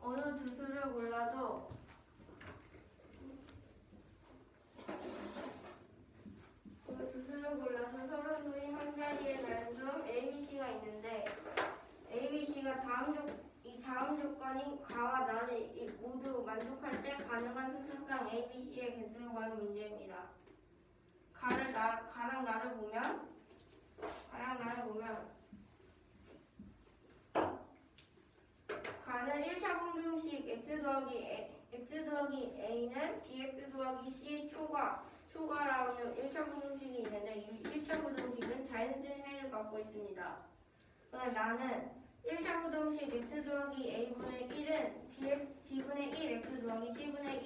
어느 두 수를 골라도 서로 수인 한 자리에 나눈 A, B, C가 있는데 A, B, C가 다음 조건인 가와 나를 모두 만족할 때 가능한 수식상 A, B, C의 개수를 구하는 문제입니다. 가랑 나를 보면 가는 1차 공정식 x 더하기 a는 bx 더하기 c 초과라는 1차 공정식이 있는데 이 1차 공정식은 자연수임을 갖고 있습니다. 나는 1차 공정식 x 더하기 a분의 1은 b분의 1 x 더하기 c분의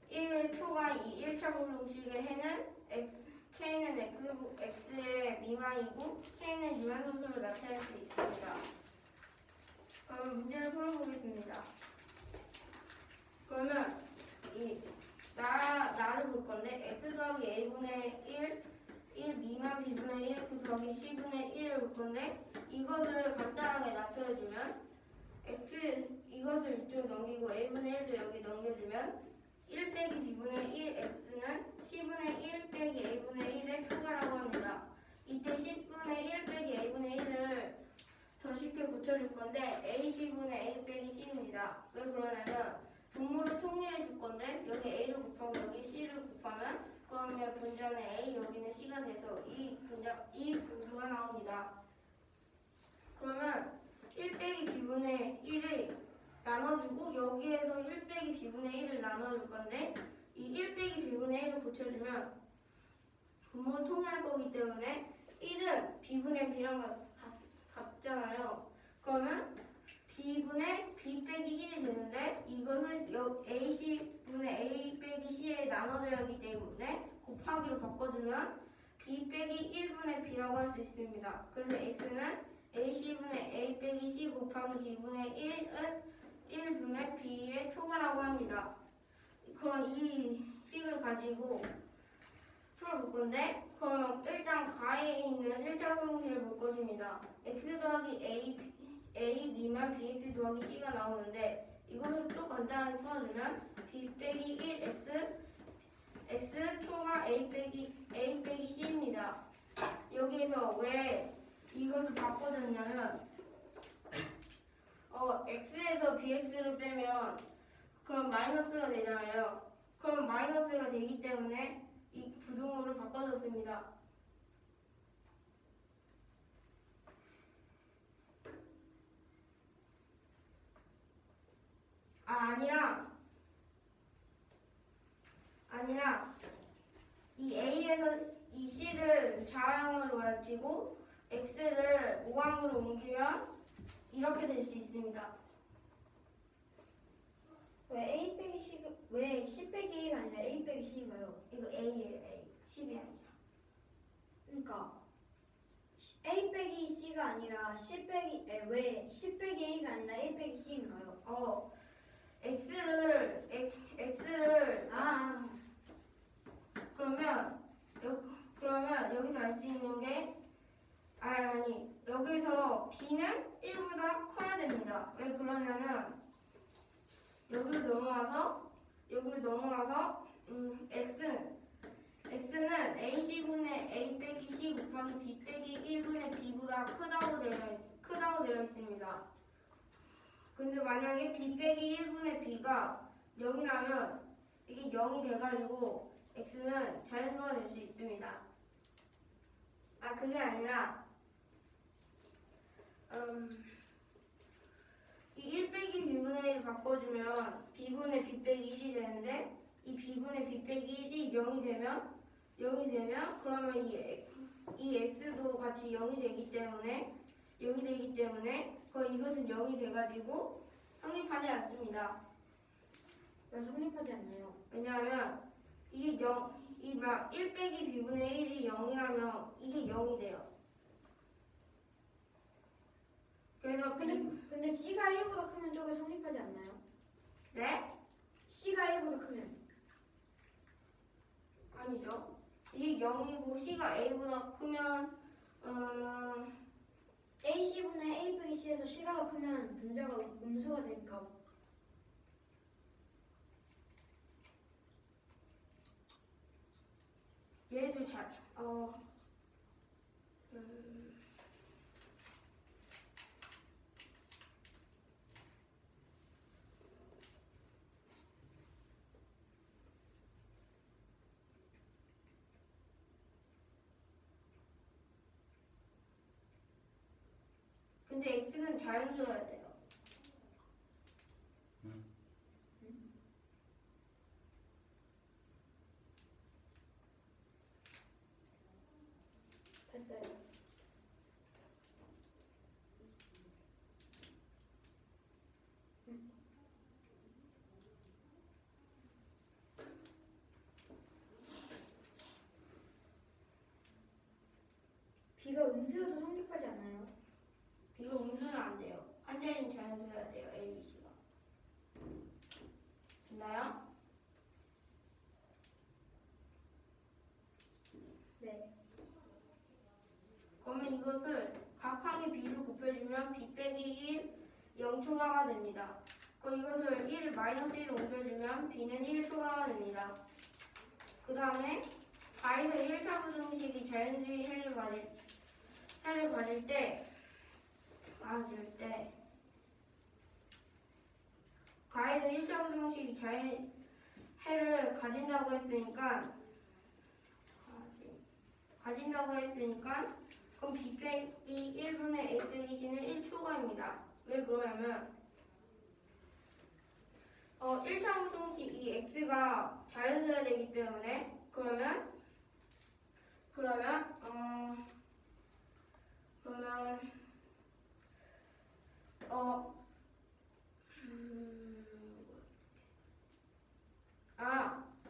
1의 초과 이 1차 공정식의 해는 k는 x의 미만이고 k는 유한소수로 나타낼 수 있습니다. 그럼 문제를 풀어보겠습니다. 그러면 나를 볼 건데 x 더하기 a분의 1 미만 b분의 1 x 더하기 c분의 1을 볼 건데 이것을 간단하게 나타내주면 이것을 이쪽 넘기고 a분의 1도 여기 넘겨주면 1 빼기 b분의 1 x는 c분의 1 빼기 a분의 1의 초과라고 합니다. 이때 10분의 1 빼기 a분의 1을 더 쉽게 고쳐줄 건데 ac분의 a 빼기 c입니다. 왜 그러냐면 분모를 통일해 줄 건데 여기 a를 곱하고 여기 c를 곱하면 그러면 분자는 a 여기는 c가 돼서 이 분수가 나옵니다. 그러면 1 빼기 b분의 1을 나눠주고 여기에서 1 빼기 b분의 1을 나눠줄 건데 이 1 빼기 b분의 1을 고쳐주면 분모를 통일할 거기 때문에 1은 b분의 b랑 같잖아요. 그러면 b분의 b 빼기 1이 되는데 이것을 ac분의 a 빼기 c에 나눠줘야 하기 때문에 곱하기로 바꿔주면 b 빼기 1분의 b라고 할 수 있습니다. 그래서 x는 ac분의 a 빼기 c 곱하기 b분의 1은 1분의 b의 초과라고 합니다. 그럼 이 식을 가지고 풀어볼 건데 그럼 일단 가에 있는 1차 공식을 볼 것입니다. x 더하기 a 미만 bx 더하기 c가 나오는데 이것을 또 간단하게 풀어주면 b 빼기 1 x 초과 a 빼기 c입니다. 여기에서 왜 이것을 바꿔줬냐면 x에서 bx를 빼면 그럼 마이너스가 되잖아요. 그럼 마이너스가 되기 때문에 이 부등호를 바꿔줬습니다. 아니라 이 a에서 이 c를 좌항으로 가지고 x를 우항으로 옮기면 이렇게 될 수 있습니다. 왜 C 빼기 A가 아니라 A 빼기 C인가요? 이거 a예요. a 10이 아니라. 그러니까 A 빼기 C가 아니라 왜 C 빼기 A가 아니라 A 빼기 C인가요? x를 그러면 여기서 알 수 있는 게 여기서 b는 1보다 커야 됩니다. 왜 그러냐면 여기로 넘어와서 x는 ac분의 a 빼기 c 곱하기 b 빼기 1분의 b보다 크다고 되어 있습니다. 근데 만약에 b 빼기 1분의 b가 0이라면 이게 0이 돼가지고 x는 자연수가 될 수 있습니다. 그게 아니라 이 1 빼기 b분의 1을 바꿔주면 b분의 b 빼기 1이 되는데 이 b분의 b 빼기 1이 0이 되면 그러면 이 x도 같이 0이 되기 때문에 이것은 0이 돼가지고 성립하지 않습니다. 왜 성립하지 않나요? 왜냐하면 이게 1 빼기 b분의 1이 0이라면 이게 0이 돼요. 그래서 근데 C가 A보다 크면 저게 성립하지 않나요? 네? C가 A보다 크면 아니죠. 이게 0이고 C가 A보다 크면 AC분의 A 빼기 C에서 C가 더 크면 하면 분자가 음수가 될까? 얘도 근데 x는 자연수여야 돼요. 됐어요. B가 음수여도 성립하지 않나요? 이거 음수는 안 돼요. 한 자리는 자연수여야 돼요. A, B, C가. 됐나요? 네. 그러면 이것을 각항의 b를 곱해주면 b 빼기 1, 0 초과가 됩니다. 그럼 이것을 1, 마이너스 1을 옮겨주면 b는 1 초과가 됩니다. 그 다음에 가에서 1차 부등식이 자연수의 해를 가질 때 가에서 1차 부등식이 해를 가진다고 했으니까 그럼 b 빼기 1분의 a 빼기 c는 1초과입니다. 왜 그러냐면 1차 부등식 이 x가 자연수여야 되기 때문에 그러면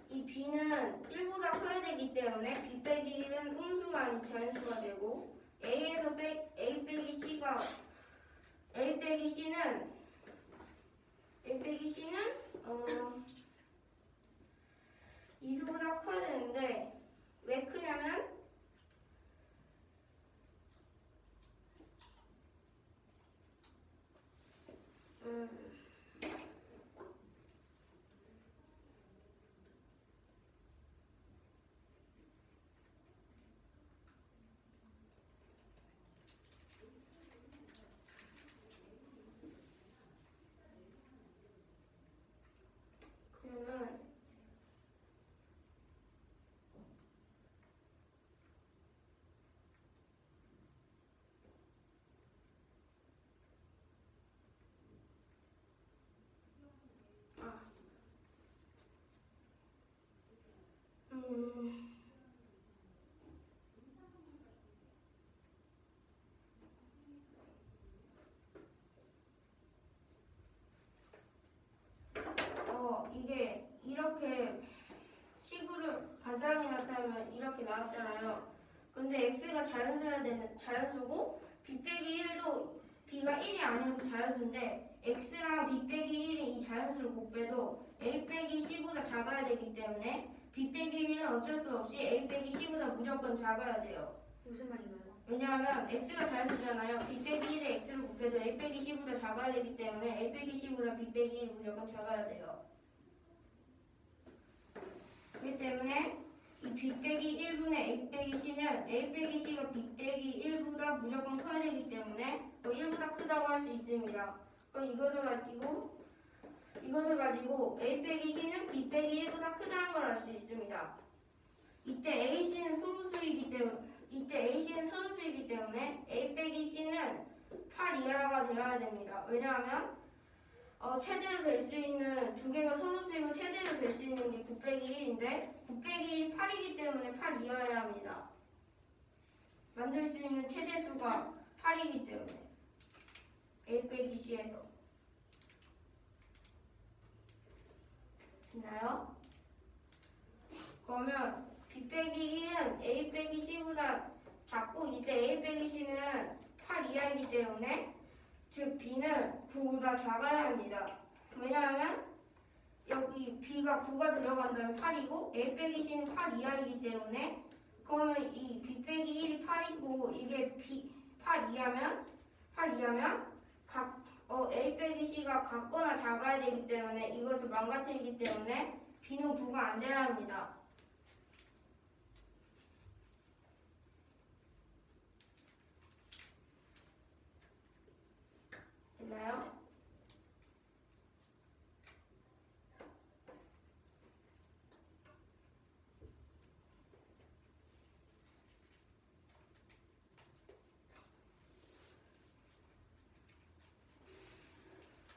이 b는 1보다 커야 되기 때문에 b 빼기 1은 음수가 아닌 자연수가 되고 a 빼기 c는 2수보다 커야 되는데 왜 크냐면 이게 이렇게 식으로 반장이 나타나면 이렇게 나왔잖아요. 근데 x가 자연수고 b 빼기 1도 b가 1이 아니어서 자연수인데 x랑 b 빼기 1이 이 자연수를 곱해도 a 빼기 c보다 작아야 되기 때문에 b 빼기 1은 어쩔 수 없이 a 빼기 c보다 무조건 작아야 돼요. 무슨 말인가요? 왜냐하면 x가 자연수잖아요. b 빼기 1에 x를 곱해도 a 빼기 c보다 작아야 되기 때문에 a 빼기 c보다 b 빼기 1이 무조건 작아야 돼요. 그렇기 때문에 이 b 빼기 1분의 a 빼기 c는 a 빼기 c가 b 빼기 1보다 무조건 커야 되기 때문에 1보다 크다고 할 수 있습니다. 그럼 이것을 가지고 a 빼기 c는 b 빼기 1보다 크다는 걸 알 수 있습니다. 이때 AC는 소수이기 때문에 A 빼기 C는 8 이하가 되어야 됩니다. 왜냐하면 최대로 될 수 있는 두 개가 서로수이고 최대로 될 수 있는 게 9 빼기 1인데 9 빼기 1 8이기 때문에 8 이하여야 합니다. 만들 수 있는 최대수가 8이기 때문에 A 빼기 C에서 됐나요? 그러면 B 빼기 1은 A 빼기 C보다 작고 이때 A 빼기 C는 8 이하이기 때문에 즉 B는 9보다 작아야 합니다. 왜냐하면 여기 B가 9가 들어간다면 8이고 A 빼기 C는 8 이하이기 때문에 그러면 이 B 빼기 1이 8이고 이게 8 이하면 C가 같거나 작아야 되기 때문에 이것을 망가뜨리기 때문에 B는 9가 안 돼야 합니다. 됐나요?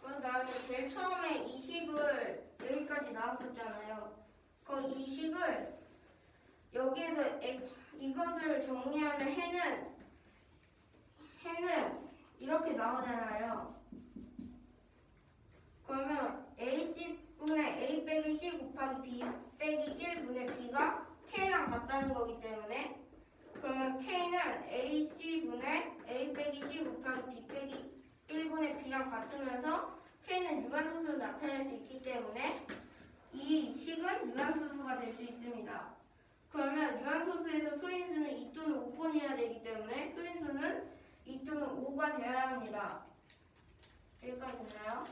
그 다음에 제일 처음에 이 식을 여기까지 나왔었잖아요. 그 이 식을 여기에서 이것을 정리하면 해는 이렇게 나오잖아요. 그러면 AC분의 A 빼기 C 곱하기 B 빼기 1분의 B가 K랑 같다는 거기 때문에 그러면 K는 AC분의 A 빼기 C 곱하기 B 빼기 1분의 B랑 같으면서 K는 유한소수를 나타낼 수 있기 때문에 이 식은 유한소수가 될 수 있습니다. 그러면 유한소수에서 소인수는 2 또는 5번이어야 되기 때문에 소인수는 2 또는 5가 되어야 합니다. 여기까지 됐나요?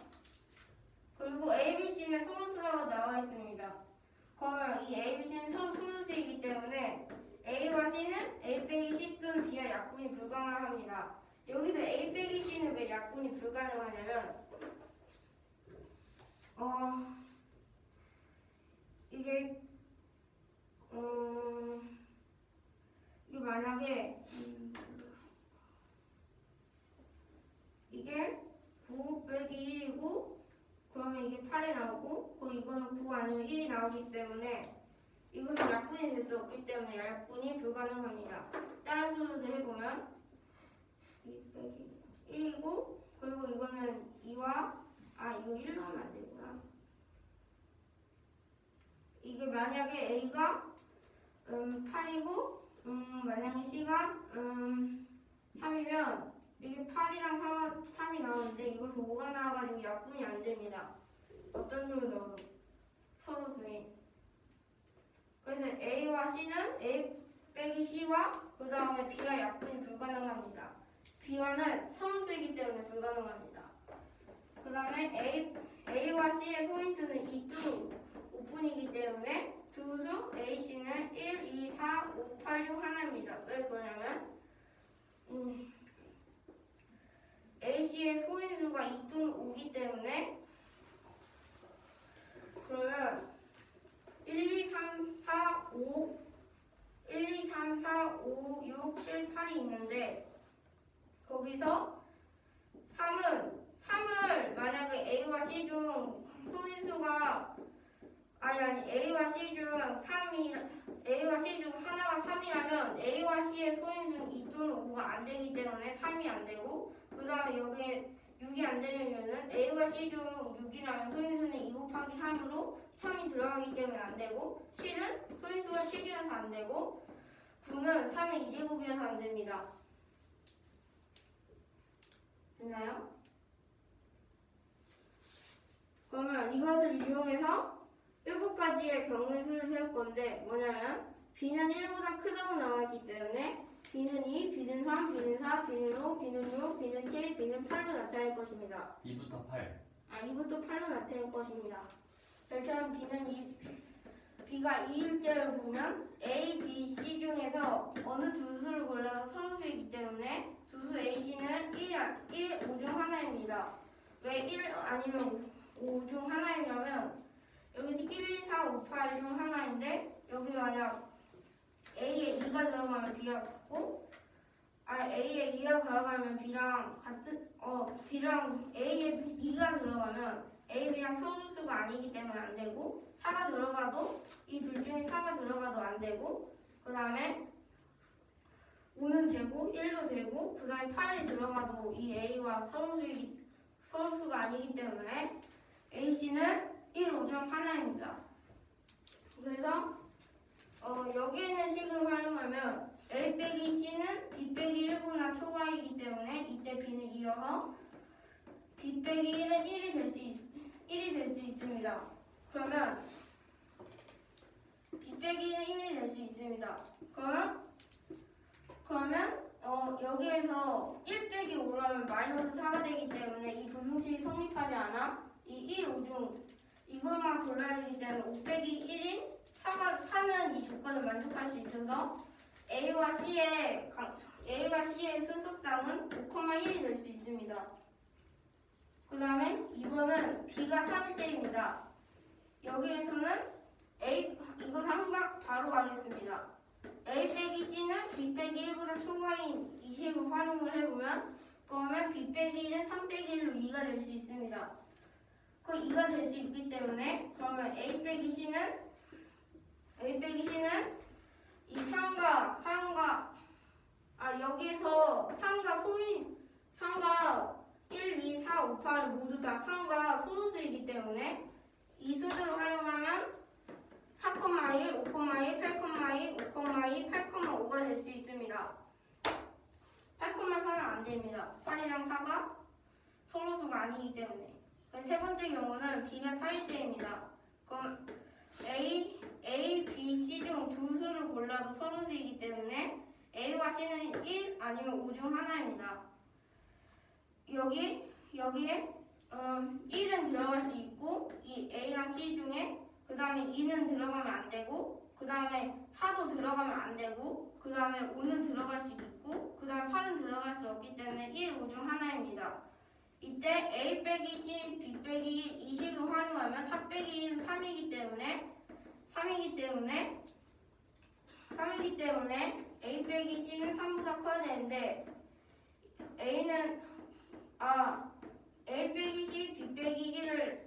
그리고 A, B, C는 소수라고 나와 있습니다. 그러면 이 A, B, C는 서로 소수이기 때문에 A와 C는 A 빼기 C 또는 B와 약분이 불가능합니다. 여기서 A 빼기 C는 왜 약분이 불가능하냐면 이게 이게 만약에 이게 9 빼기 1이고 그러면 이게 8이 나오고 이거는 9 아니면 1이 나오기 때문에 이것은 약분이 될 수 없기 때문에 약분이 불가능합니다. 다른 수술도 해보면 2 빼기 1이고 그리고 이거는 2와 이거 1로 하면 안 되구나. 이게 만약에 A가 8이고 만약에 C가 3이면 이게 8이랑 3이 나오는데 이것이 5가 나와가지고 약분이 안 됩니다. 어떤 식으로 넣어도 서로 수인. 그래서 A와 C는 A 빼기 C와 그 다음에 B가 약분이 불가능합니다. B와는 서로 수이기 때문에 불가능합니다. 그 다음에 A와 C의 소인수는 2 또는 5분이기 때문에 두수 AC는 1, 2, 4, 5, 8 중 하나입니다. 왜 그러냐면 AC의 소인수가 2 또는 5기 때문에 그러면 1, 2, 3, 4, 5 1, 2, 3, 4, 5, 6, 7, 8이 있는데 거기서 3을 만약에 A와 C 중 소인수가 A와 C 중 하나가 3이라면 A와 C의 소인수는 2 또는 5가 안 되기 때문에 3이 안 되고 그 다음에 여기에 6이 안 되는 이유는 A와 C 중 6이라면 소인수는 2 곱하기 3으로 3이 들어가기 때문에 안 되고 7은 소인수가 7이어서 안 되고 9는 3의 2제곱이어서 안 됩니다. 됐나요? 그러면 이것을 이용해서 7가지의 경우의 수를 세울 건데 뭐냐면 B는 1보다 크다고 나와있기 때문에 B는 2, B는 3, B는 4, B는 5, B는 6, B는 7, B는 8로 나타낼 것입니다. 2부터 8. 2부터 8로 나타낼 것입니다. 절차는 B가 2일 때를 보면 A, B, C 중에서 어느 두 수를 골라서 서로수이기 때문에 두수 AC는 1, 5 중 하나입니다. 왜 1 아니면 5 중 하나이냐면 여기서 1, 2, 4, 5, 8 중 하나인데 여기 만약 A에 2가 들어가면 B가 같고 A에 2가 들어가면 B랑 같은 B랑 A에 2가 들어가면 A, B랑 소수수가 아니기 때문에 안 되고 4가 들어가도 이 둘 중에 4가 들어가도 안 되고 그 다음에 5는 되고 1도 되고 그 다음에 8이 들어가도 이 A와 서로수가 아니기 때문에 AC는 1, 5 중 하나입니다. 그래서 여기 있는 식을 활용하면 A 빼기 C는 B 빼기 1보다 초과이기 때문에 이때 B는 2여서 B 빼기 1은 1이 될 수 있습니다. 그러면 B 빼기 1은 1이 될 수 있습니다. 그러면 여기에서 1 빼기 5를 그러면 마이너스 4가 되기 때문에 이 부등식이 성립하지 않아. 이 1, 5중 이것만 골라야 되기 때문에 5 빼기 1인 4는 이 조건을 만족할 수 있어서 A와 C의 순서쌍은 5,1이 될 수 있습니다. 그 다음에 2번은 B가 3일 때입니다. 여기에서는 이거 상박 바로 가겠습니다. A 빼기 C는 B 빼기 1보다 초과인 이 식을 활용을 해보면 그러면 B 빼기 1은 3 빼기 1로 2가 될 수 있습니다. 그 2가 될 수 있기 때문에 그러면 A 빼기 C는 이 3과 여기에서 3과 1, 2, 4, 5, 8 모두 다 3과 소로수이기 때문에 이 수들을 활용하면 4,1, 5,1, 8,2, 5,2, 8,5가 될 수 있습니다. 8,4는 안 됩니다. 8이랑 4가 서로수가 아니기 때문에. 세 번째 경우는 B가 4일 때입니다. 그럼 A, B, C 중 두 수를 골라도 서로수이기 때문에 A와 C는 1 아니면 5 중 하나입니다. 여기에 1은 들어갈 수 있고 이 A랑 C 중에 그 다음에 2는 들어가면 안 되고 그 다음에 4도 들어가면 안 되고 그 다음에 5는 들어갈 수 있고 그 다음에 8은 들어갈 수 없기 때문에 1, 5 중 하나입니다. 이때 A 빼기 C, B 빼기 1 이 식을 활용하면 4 빼기 1은 3이기 때문에 A 빼기 C는 3보다 커야 되는데 A 빼기 C, B 빼기 1을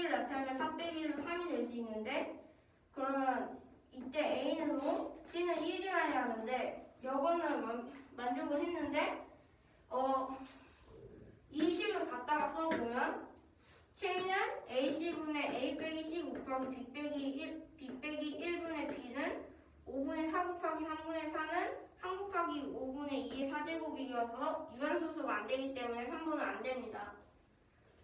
나타내면 4 빼기 1로 3이 될 수 있는데 그러면 이때 A는 5, C는 1이어야 하는데 이거는 만족을 했는데 이 식을 갖다가 써보면 K는 AC분의 A 빼기 C 곱하기 B 빼기 1분의 B는 5분의 4 곱하기 3분의 4는 3 곱하기 5분의 2의 4제곱이어서 유한소수가 안 되기 때문에 3번은 안 됩니다.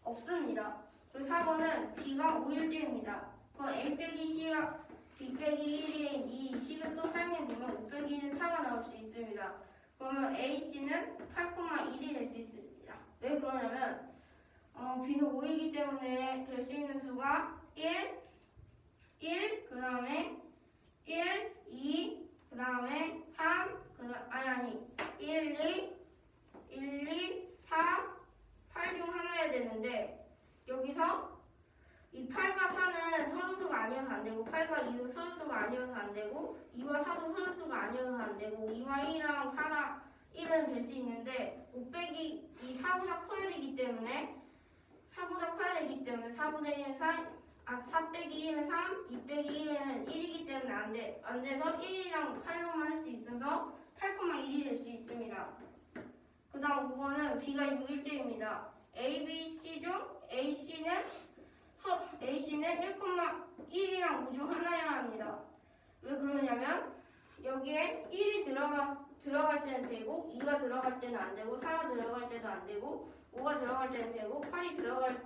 없습니다. 그 4번은 B가 5일 때입니다. 그 A 빼기 C와 B 빼기 1인 이 식을 또 사용해보면 5 빼기 1은 4가 나올 수 있습니다. 그러면 AC는 8,1이 될 수 있습니다. 왜 그러냐면 B는 5이기 때문에 될 수 있는 수가 1, 그 다음에 1, 2, 그 다음에 3, 1, 2, 4, 8 중 하나여야 되는데 여기서 이 8과 4는 서로수가 아니어서 안 되고 8과 2도 서로수가 아니어서 안 되고 2와 4도 서로수가 아니어서 안 되고 2와 2랑 4랑 1은 될 수 있는데 5 빼기 2 4보다 커야 되기 때문에 4분의 1은 4 빼기 1은 3, 2 빼기 1은 1이기 때문에 안 돼서 1이랑 8로만 할 수 있어서 8,1이 될 수 있습니다. 그 다음 5번은 B가 6일 때입니다. A, B, C 중 AC는 1,1이랑 5 중 하나여야 합니다. 왜 그러냐면 여기에 1이 들어갈 때는 되고 2가 들어갈 때는 안 되고 4가 들어갈 때도 안 되고 5가 들어갈 때는 되고 8이 들어갈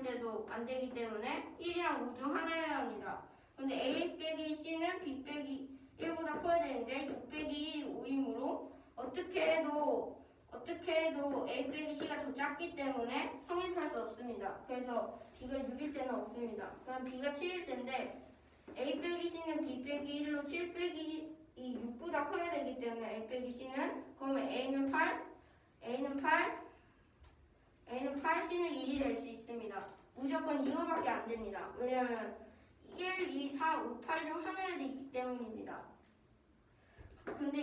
때도 안 되기 때문에 1이랑 5 중 하나여야 합니다. 근데 A 빼기 C는 B 빼기 1보다 커야 되는데 6 빼기 1이 5이므로 어떻게 해도 A 빼기 C가 더 작기 때문에 성립할 수 없습니다. 그래서 B가 6일 때는 없습니다. 그럼 B가 7일 때인데 A 빼기 C는 B 빼기 1로 7 빼기 6보다 커야 되기 때문에 A 빼기 C는 그러면 A는 8, C는 1이 될 수 있습니다. 무조건 이거밖에 안 됩니다. 왜냐하면 1, 2, 4, 5, 8 중 하나여야 되기 때문입니다. 근데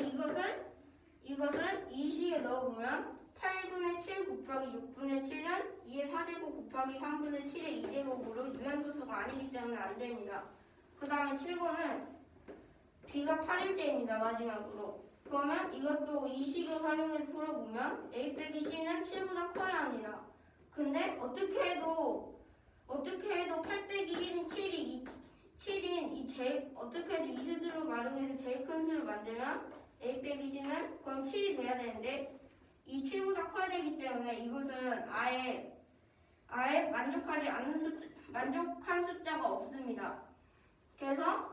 이것을 이 식에 넣어보면 8분의 7 곱하기 6분의 7은 2의 4제곱 곱하기 3분의 7의 2제곱으로 유한소수가 아니기 때문에 안 됩니다. 그 다음에 7번은 B가 8일 때입니다. 마지막으로. 그러면 이것도 이 식을 활용해서 풀어보면 A 빼기 C는 7보다 커야 합니다. 근데 어떻게 해도 8 빼기 1인 7인 어떻게 해도 이 수들을 활용해서 제일 큰 수를 만들면 A 빼기 C는 그럼 7이 돼야 되는데 이 7보다 커야 되기 때문에 이것은 아예 만족한 숫자가 없습니다. 그래서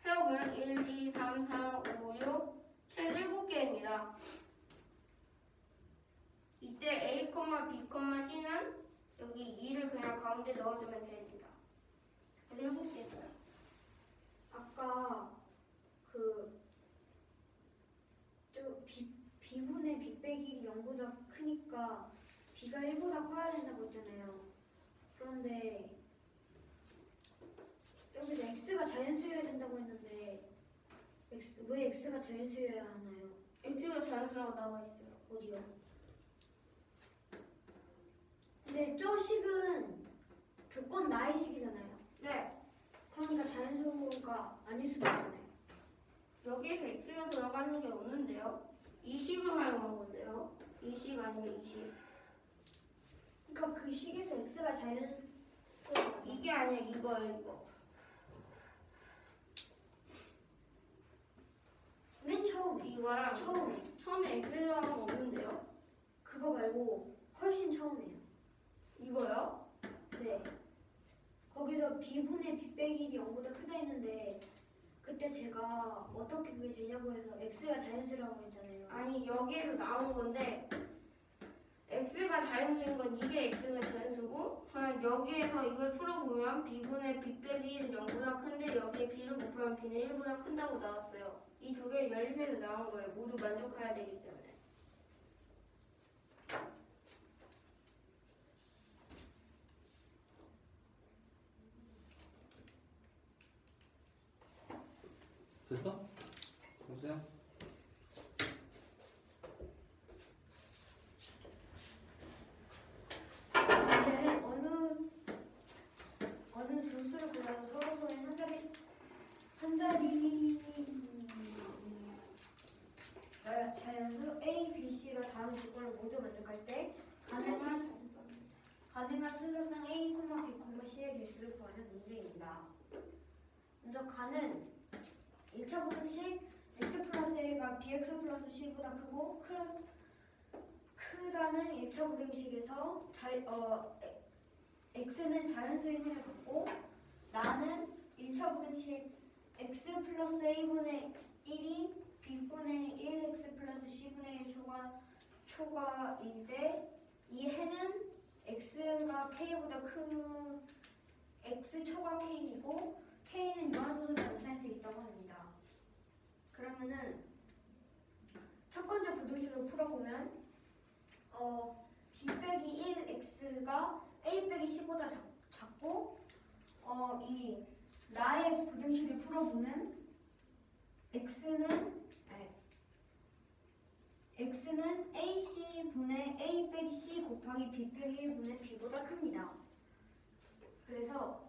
세어보면 1, 2, 3, 4, 5, 6, 7, 7개입니다. B, C는 여기 2를 그냥 가운데 넣어주면 됩니다. 그래서 해볼게요. 아까 B분의 B 빼기 0보다 크니까 B가 1보다 커야 된다고 했잖아요. 그런데 여기서 X가 자연수여야 된다고 했는데 왜 X가 자연수여야 하나요? X가 자연수라고 나와 있어요. 어디요? 근데 저 식은 조건 나의 식이잖아요. 네. 그러니까 자연수가 아닐 수도 있잖아요. 여기에서 X가 들어가는 게 없는데요. 이 식을 활용한 건데요. 이 식 아니면 이 식. 그러니까 그 식에서 X가 자연수가 이게 아니야 이거예요 이거. 맨 처음에 이거랑 처음에 X 들어간 거 없는데요. 그거 말고 훨씬 처음이에요. 이거요? 네. 거기서 B분의 B 빼기 1이 0보다 크다 했는데 그때 제가 어떻게 그게 되냐고 해서 X가 자연수라고 했잖아요. 아니 여기에서 나온 건데 X가 자연수인 건 이게 X가 자연수고 그냥 여기에서 이걸 풀어보면 B분의 B 빼기 1은 0보다 큰데 여기에 B를 곱하면 B는 1보다 큰다고 나왔어요. 이 두 개 연립해서 나온 거예요. 모두 만족해야 되기 때문에. 됐어? 보세요. 근데 어느 두 수를 골라서 서로 서의 한 자리 자연수 A, B, C가 다음 조건을 모두 만족할 때 가능한 순서상 A, B, C의 개수를 구하는 문제입니다. 먼저 가는 1차 부등식 x 플러스 A가 bx 플러스 C보다 크고 크다는 1차 부등식에서 x는 자연수인 힘을 갖고 나는 1차 부등식 x 플러스 A분의 1이 b분의 1x 플러스 C분의 1 초과일 때 이 해는 x가 k보다 x 초과 k이고 k는 유한소수로 나타낼 수 있다고 합니다. 그러면은 첫 번째 부등식을 풀어보면 b 빼기 1x가 a 빼기 10보다 작고 이 나의 부등식을 풀어보면 x는 ac 분의 a 빼기 c 곱하기 b 빼기 1분의 b보다 큽니다. 그래서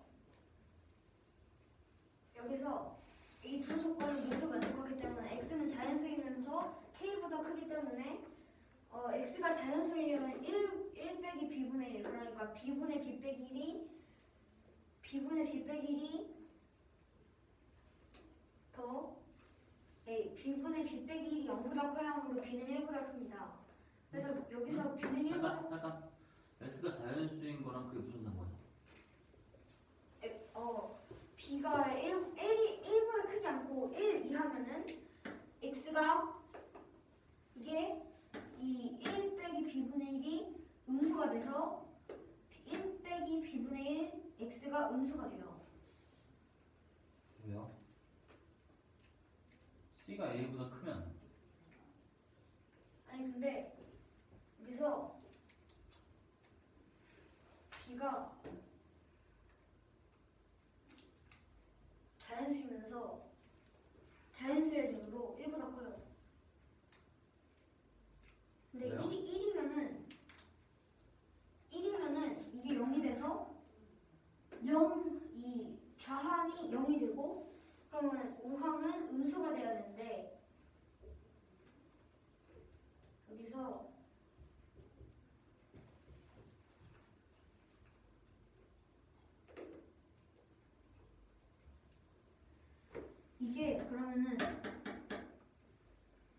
여기서 이 두 조건을 모두 만족하기 때문에 x는 자연수이면서 k보다 크기 때문에 x가 자연수이려면 1 빼기 b분의 1 그러니까 b분의 b 빼기 1이 더 b분의 b 빼기 1이 0보다 커야 하므로 b는 1보다 큽니다. 그래서 여기서 b는 1보다 잠깐. X가 자연수인 거랑 그게 무슨 상관이야? b가 1보다 크지 않고 1 이하면은 x가 이게 이 1 빼기 b분의 1이 음수가 돼서 1 빼기 b분의 1 x가 음수가 돼요. 왜요? C가 A보다 크면 아니 근데 여기서 b가 자연수이면서 자연수의 lim으로 1보다 커요. 근데 왜요? 1이면은 이게 0이 돼서 0이 좌항이 0이 되고 그러면 우항은 음수가 돼야 되는데 여기서 이게 그러면은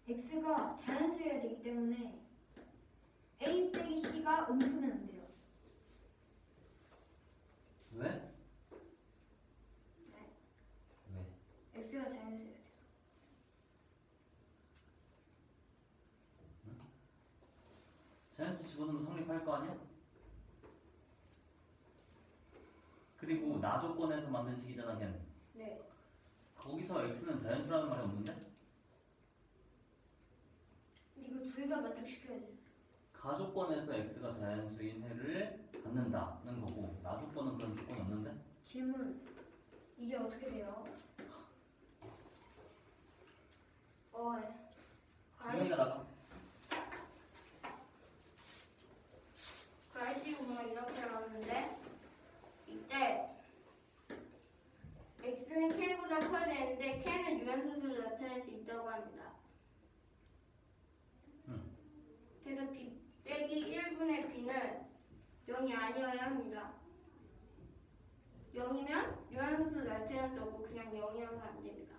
x가 자연수여야 되기 때문에 a 빼기 c가 음수면 안 돼요. 왜? 네. 왜? x가 자연수여야 돼서. 자연수 집어넣으면 성립할 거 아니야? 그리고 나 조건에서 만든 식이잖아 걔는. 네. 거기서 x는 자연수라는 말이 없는데? 이거 둘 다 만족시켜야지. 가조건에서 x가 자연수인 해를 갖는다는 거고 나 조건은 그런 조건이 없는데? 질문. 이게 어떻게 돼요? 주정이가 나가. 가이시구가 이렇게 나왔는데 이때 x는 k보다 커야 되는데 k는 유한소수를 나타낼 수 있다고 합니다. 그래서 b 빼기 1분의 b는 0이 아니어야 합니다. 0이면 유한소수 나타낼 수 없고 그냥 0이라서 안 됩니다.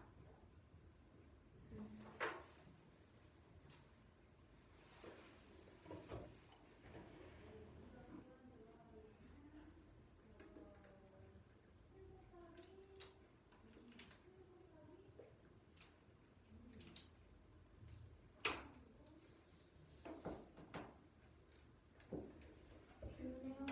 좋네요.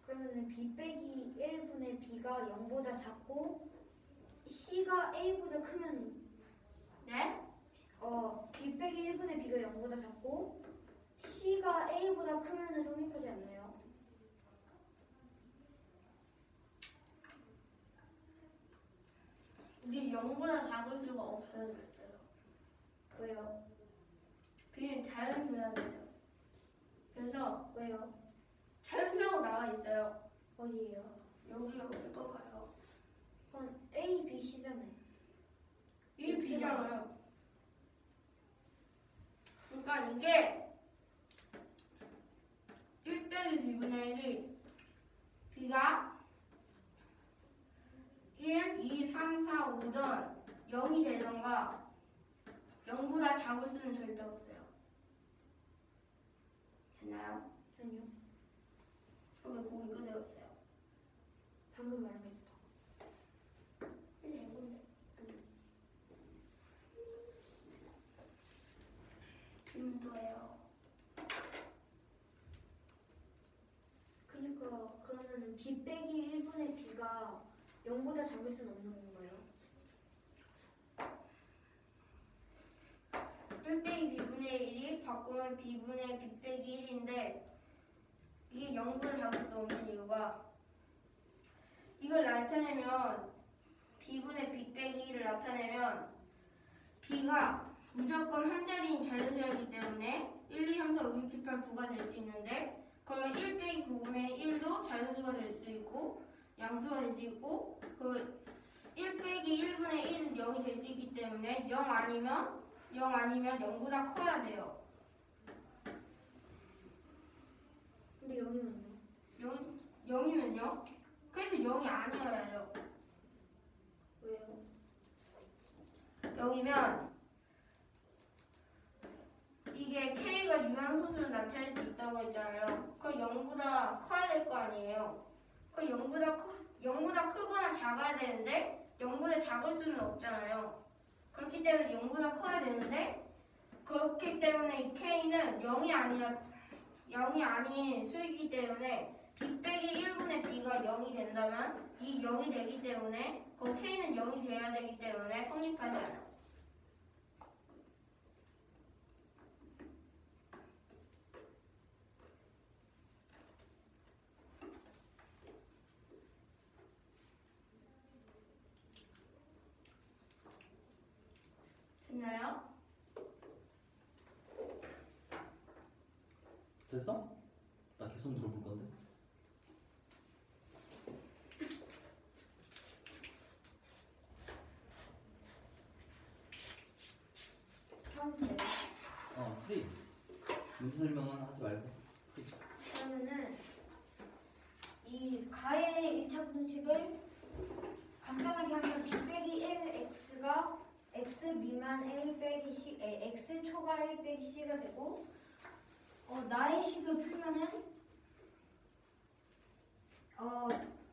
그러면은 b 빼기 1분의 b가 0보다 작고 c가 a보다 크면 네? b 빼기 1분의 b가 0보다 작고 c가 a보다 크면은 성립하지 않나요? 우리 0보다 작을 수가 없어요. 왜요? b는 자연수라네요. 그래서 왜요? 자연수라고 나와 있어요. 어디예요? 여기요, 이거 봐요. 그건 a, b, c잖아요. 이게 b잖아요. 그러니까 이게 1 빼기 b분의 1이 b가 1, 2, 3, 4, 5든 0이 되던가 0보다 작을 수는 절대 없어요. 됐나요? 아니요. 저기 꼭 이거 되었어요. 방금 말한 게 좋다. 근데 이건데. 김도예요. 그러니까 그러면은 b 빼기 1분의 b가 0보다 작을 수는 없는 건가요? 1 빼기 b분의 1이 바꾸면 b분의 b 빼기 1인데 이게 0보다 작을 수 없는 이유가 이걸 나타내면 b분의 b 빼기 1을 나타내면 b가 무조건 한 자리인 자연수이기 때문에 1, 2, 3, 4, 5, 6, 7, 8, 9가 될 수 있는데 그러면 1 빼기 9분의 1도 자연수가 될 수 있고 양수가 될 수 있고 그 1 빼기 1분의 1은 0이 될 수 있기 때문에 0 아니면 0보다 커야 돼요. 근데 0이면요? 0이면요? 그래서 0이 아니어야 해요. 왜요? 0이면 이게 K가 유한소수를 나타낼 수 있다고 했잖아요. 그럼 0보다 커야 될 거 아니에요. 그럼 0보다 크거나 작아야 되는데 0보다 작을 수는 없잖아요. 그렇기 때문에 0보다 커야 되는데 그렇기 때문에 이 K는 0이 아닌 수이기 때문에 b 빼기 1분의 b가 0이 된다면 이 0이 되기 때문에 그 K는 0이 돼야 되기 때문에 성립하지 않아요. 됐나요? 됐어? 나 계속 물어볼 건데. 처음부터 프리. 문제 설명은 하지 말고 프리. 그러면은 이 가의 1차 분식을 간단하게 하면 b 빼기 1x가 x 미만 a 빼기 c, x 초과 a 빼기 c가 되고 나의 식을 풀면은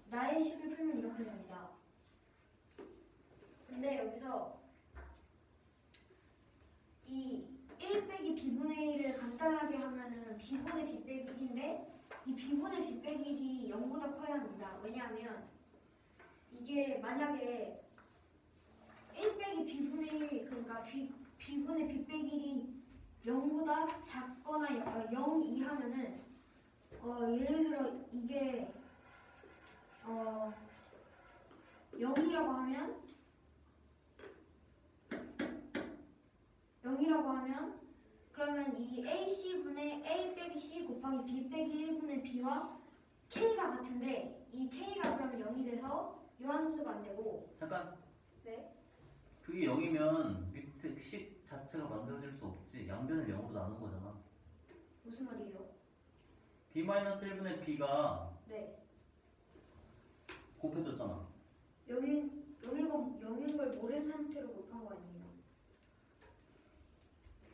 나의 식을 풀면 이렇게 됩니다. 근데 여기서 이 1 빼기 b분의 1을 간단하게 하면은 b분의 b 빼기 1인데 이 b분의 b 빼기 1이 0보다 커야 합니다. 왜냐하면 이게 만약에 1 빼기 b분의 1 그러니까 b분의 b 빼기 1이 0보다 작거나 0 이하면은 예를 들어 이게 0이라고 하면 그러면 이 AC분의 A 빼기 C 곱하기 B 빼기 1분의 B와 K가 같은데 이 K가 그러면 0이 돼서 유한소수가 안 되고 잠깐. 네? 그게 0이면 밑에 식 자체가 만들어질 수 없지. 양변을 0으로 나눈 거잖아. 무슨 말이에요? b-1분의 b가 네. 곱해졌잖아. 0인 걸 모른 상태로 곱한 거 아니에요?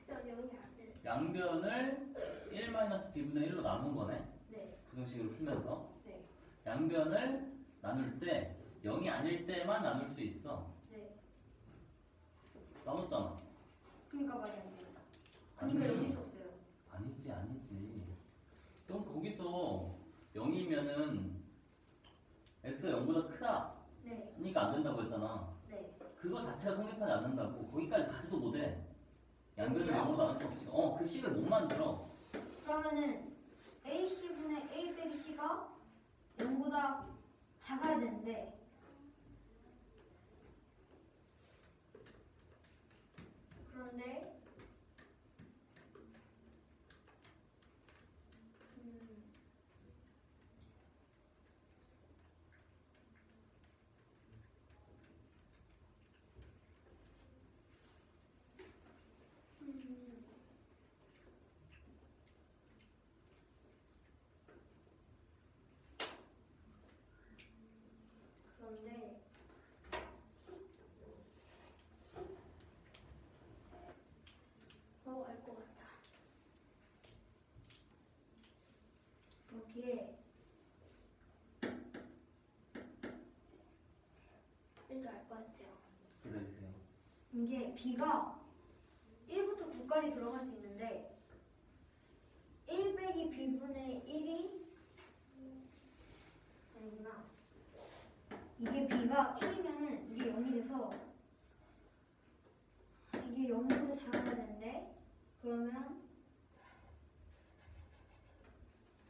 그래서 0이 안 돼. 양변을 1-b분의 1로 나눈 거네. 네. 부등식으로 풀면서. 네. 양변을 나눌 때 0이 아닐 때만 나눌 수 있어. 네. 나눴잖아. 그러니까 말이 안 돼요. 그러니까 아니. 여길 수 없어요. 아니지. 또 거기서 0이면은 x가 0보다 크다. 네. 그러니까 안 된다고 했잖아. 네. 그거 자체가 성립하지 않는다고. 거기까지 가지도 못해. 양변을 그래요? 0으로 나눌 수 없지. 그 식을 못 만들어. 그러면은 AC분의 A 빼기 C가 0보다 작아야 되는데 그런데 그런데 알 것 같다. 여기에 왠지 알 것 같아요. 기다리세요. 이게 B가 1부터 9까지 들어갈 수 있는데 1 빼기 B분의 1이 아니구나. 이게 B가 1이면은 이게 0이 돼서 이게 0보다 작아야 되는데 그러면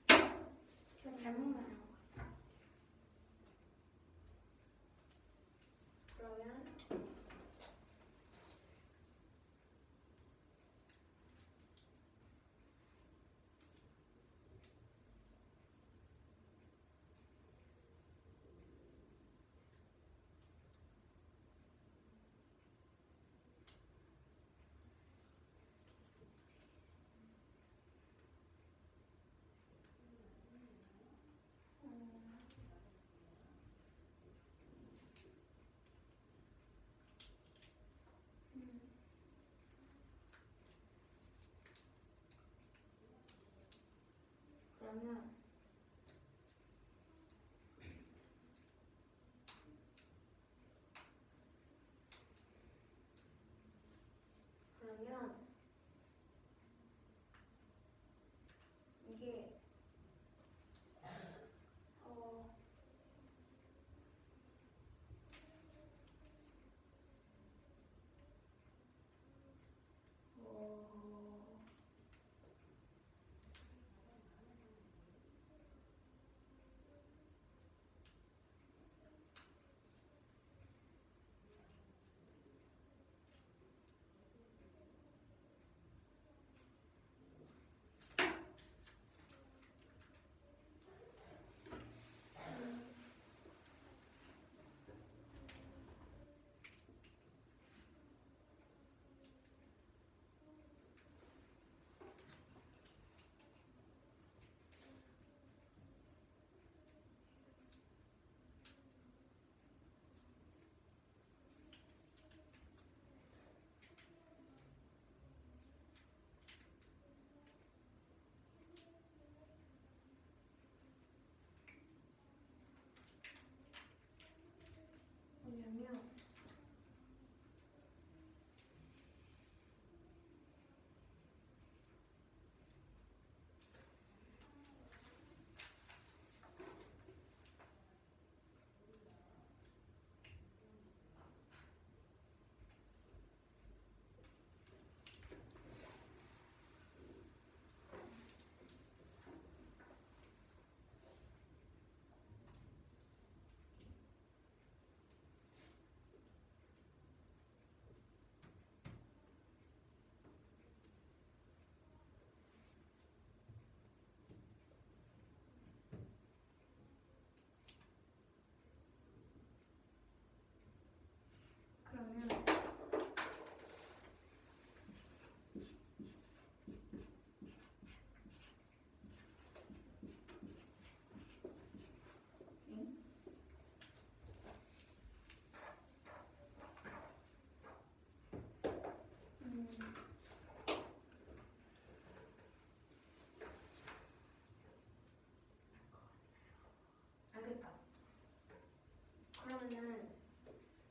저 잘못 말한 것 같아. 그러면 그러면 이게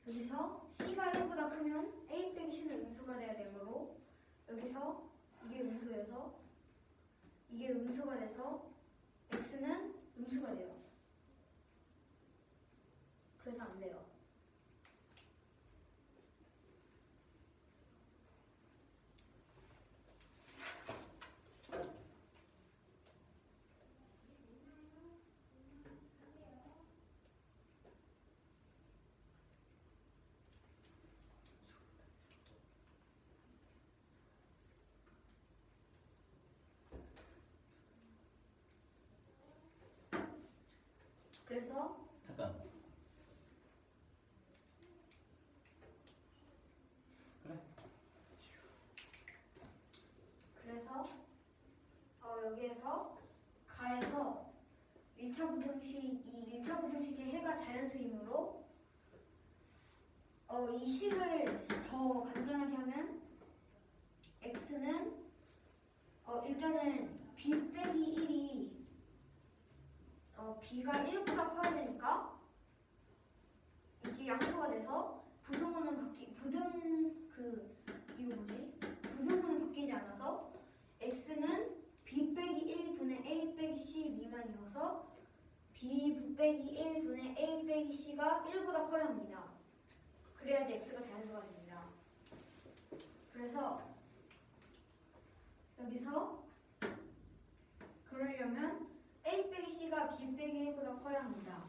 여기서 C가 1보다 크면 A 빼기 C는 음수가 돼야 되므로 여기서 이게 음수여서 이게 음수가 돼서 X는 음수가 돼요. 그래서 안 돼요. 그래서 잠깐. 그래. 그래서 여기에서 가에서 1차 부등식 이 1차 부등식의 해가 자연수이므로 이 식을 더 간단하게 하면 x는 일단은 b 빼기 1이 b가 1보다 커야 되니까 이게 양수가 돼서 부등호는 부등호는 바뀌지 않아서 x는 b 빼기 1분의 a 빼기 c 미만이어서 b 빼기 1분의 a 빼기 c가 1보다 커야 합니다. 그래야지 x가 자연수가 됩니다. 그래서 여기서 그러려면 a 빼기 c가 b 빼기 1보다 커야 합니다.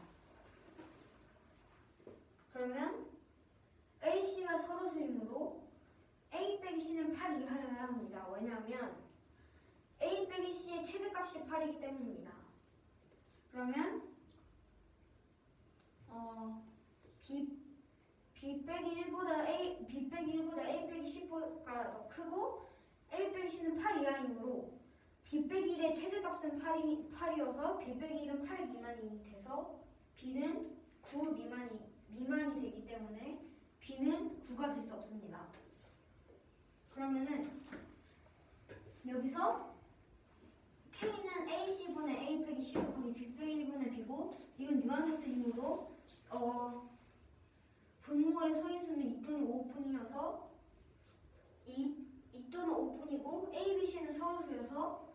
그러면 ac가 서로수이므로 a 빼기 c는 8 이하여야 합니다. 왜냐하면 a 빼기 c의 최대값이 8이기 때문입니다. 그러면 b 빼기 1보다 a 빼기 c가 더 크고 a 빼기 c는 8 이하이므로 b 빼기 1의 최대값은 8이어서 b 빼기 1은 8 미만이 돼서 b는 9 미만이 되기 때문에 b는 9가 될 수 없습니다. 그러면은 여기서 k는 ac분의 a 빼기 c 곱하기 b 빼기 1분의 b고 이건 유한수이므로 분모의 소인수는 2 또는 5분이어서 2 또는 5분이고 a, b, c는 서로수여서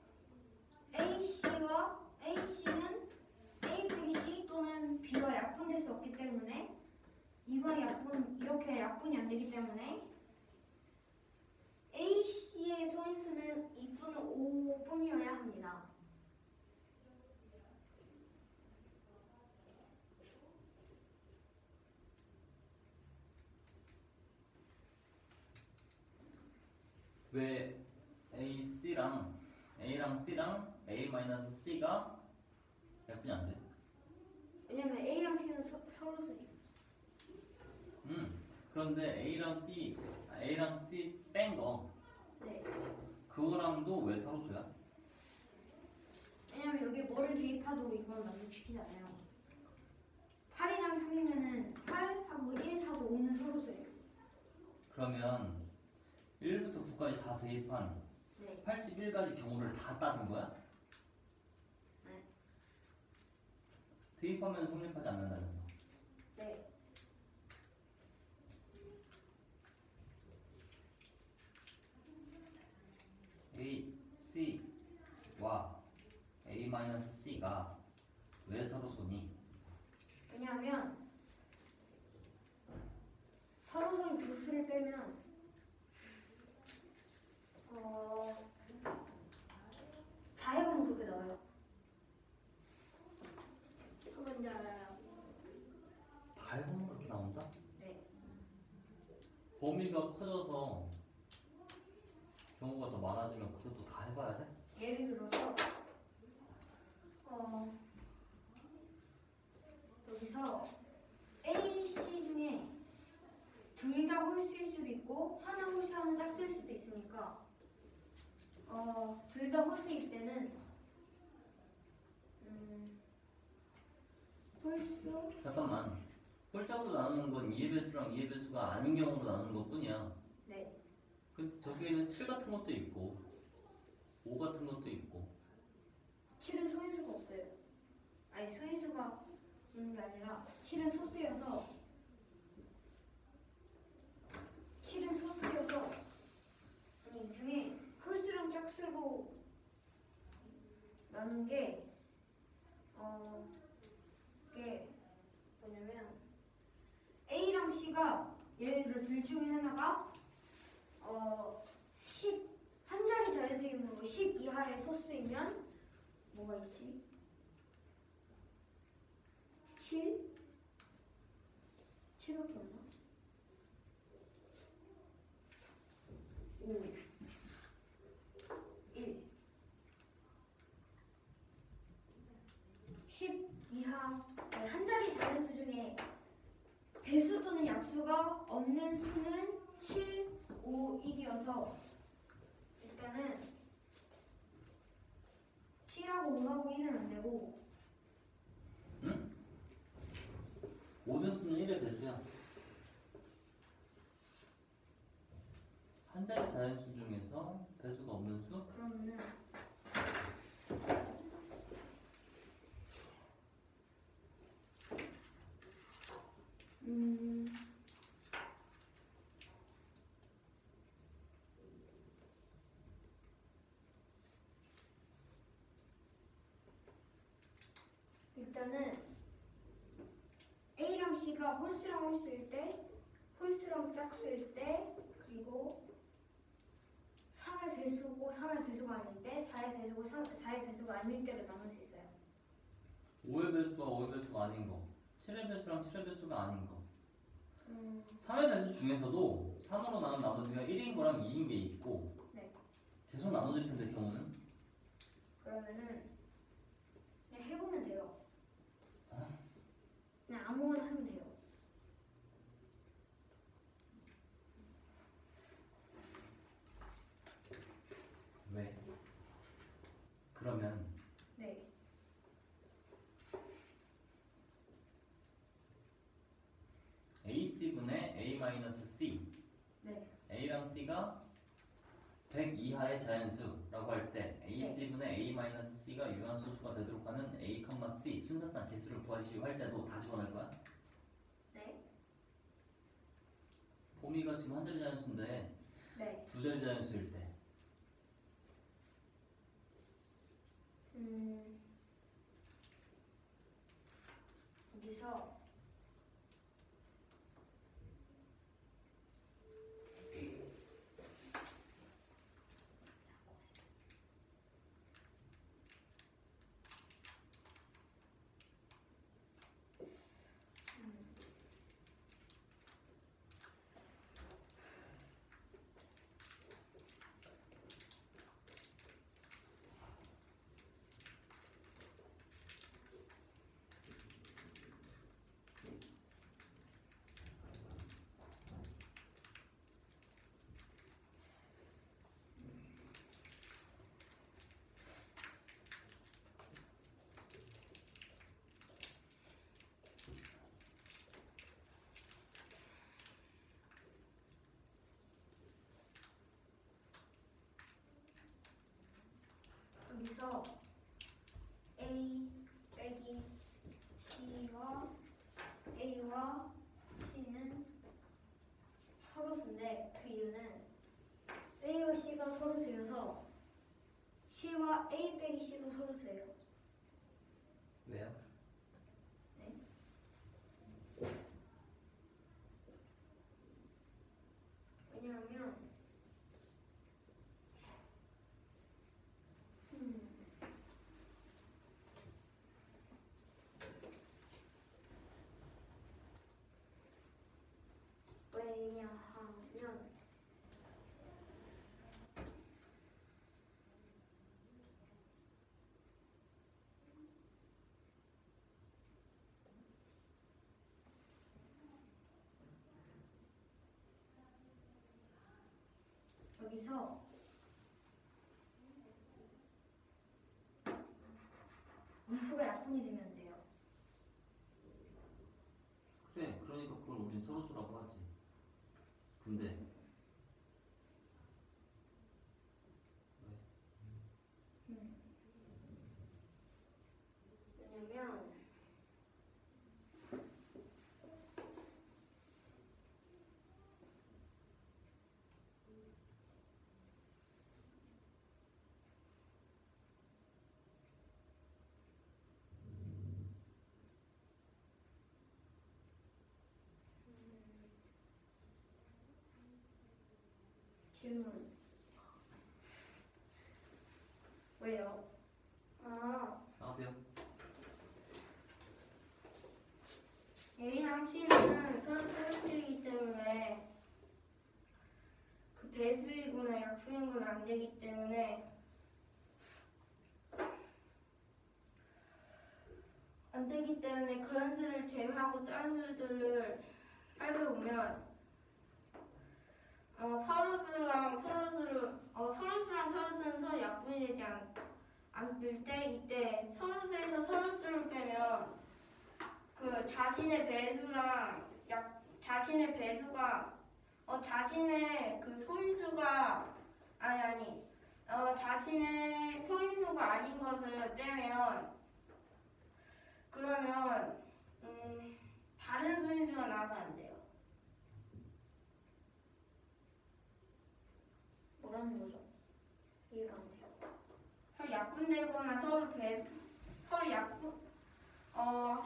ac는 a 빼기 c 또는 b와 약분될 수 없기 때문에 이거랑 이렇게 약분이 안 되기 때문에 ac의 소인수는 2 또는 5분이어야 합니다. 왜 A랑 C랑 A-C가 약분이 안 돼? 왜냐면 a랑 c는 서로수니까. 그런데 A랑 C 뺀 거 네. 그거랑도 왜 서로수야? 왜냐면 여기 뭐를 대입하도 이걸 만족시키잖아요. 8이랑 3이면은 8하고 1하고 5는 서로수예요. 그러면 1부터 9까지 다 대입한 네. 81가지 경우를 다 따진 거야? 네. 대입하면 성립하지 않는다면서. 네. A, C와 A-C가 왜 서로소니? 왜냐하면 서로소인 두 수를 빼면 다 해보면 그렇게 나와요. 저 뭔지 알아요. 다 해보면 그렇게 나온다? 네. 범위가 커져서 경우가 더 많아지면 그것도 다 해봐야 돼? 예를 들어서 여기서 A, C 중에 둘 다 홀수일 수도 있고 하나 홀수 하나 짝수일 수도 있으니까 둘 다 홀수일 때는 홀수 잠깐만. 홀짝으로 나누는 건 이해배수랑 이해배수가 아닌 경우로 나누는 것 뿐이야. 네. 저기에는 7 같은 것도 있고 5 같은 것도 있고 7은 소인수가 없어요. 아니 소인수가 있는 게 아니라 7은 소수여서 실은 소수여서 이 중에 홀수랑 짝수로 나눈 게 이게 뭐냐면 A랑 C가 예를 들어 둘 중에 하나가 10 한 자리 자연수이므로 10 이하의 소수이면 뭐가 있지? 7? 7밖에 없나? 5 1 10 이하 아니, 한 자리 자연수 중에 배수 또는 약수가 없는 수는 7, 5, 1이어서 일단은 7하고 5하고 1은 안 되고 응? 모든 수는 1의 배수야. 한 자리 자연수 중에서 배수가 없는 수? 그러면은 일단은 A랑 C가 홀수랑 홀수일 때, 홀수랑 짝수일 때, 그리고 3의 배수고 3의 배수가 아닐 때, 4의 배수고 4의 배수가 아닐 때로 나눌 수 있어요. 5의 배수가 5의 배수가 아닌 거, 7의 배수랑 7의 배수가 아닌 거. 음, 3의 배수 중에서도 3으로 나눈 나머지가 1인 거랑 2인 게 있고 네. 계속 나눠질 텐데 경우는? 그러면은 그냥 해보면 돼요. 그냥 아무거나 하면 돼요. 왜? 그러면 네. AC분의 A-C 네. A랑 C가 100 이하의 자연수라고 할 때 AC분의 A-C가 유한소수가 되도록 하는 A, C 순서상 개수를 구하시오 할 때도 다 집어넣을 거야? 네. 범위가 지금 한 자리 자연수인데 네. 두 자리 자연수일 때 여기서 A 빼기 A와 C는 서로수인데 그 이유는 A와 C가 서로수여서 C와 A 빼기 C도 서로수예요. 왜요? 네. 왜냐하면 여기서 이 수가 약분이 되면 안 돼요. 그래, 그러니까 그걸 우린 서로수라고 하지. 근데 왜? 왜냐면 질문. 왜요? 아, 나가세요. A랑 C는 서로 소수이기 때문에 그 배수이거나 약수인 건 안 되기 때문에 그런 수를 제외하고 다른 수들을 살펴보면 서로수랑 서로수는 서로 약분이 되지 않을 때 이때 서로수에서 서로수를 빼면 그 자신의 배수랑 자신의 배수가 자신의 그 소인수가 자신의 소인수가 아닌 것을 빼면 그러면 다른 소인수가 나와서 안 돼요. 뭐라는 거죠? 이해가 안 돼요. 서로 약분되거나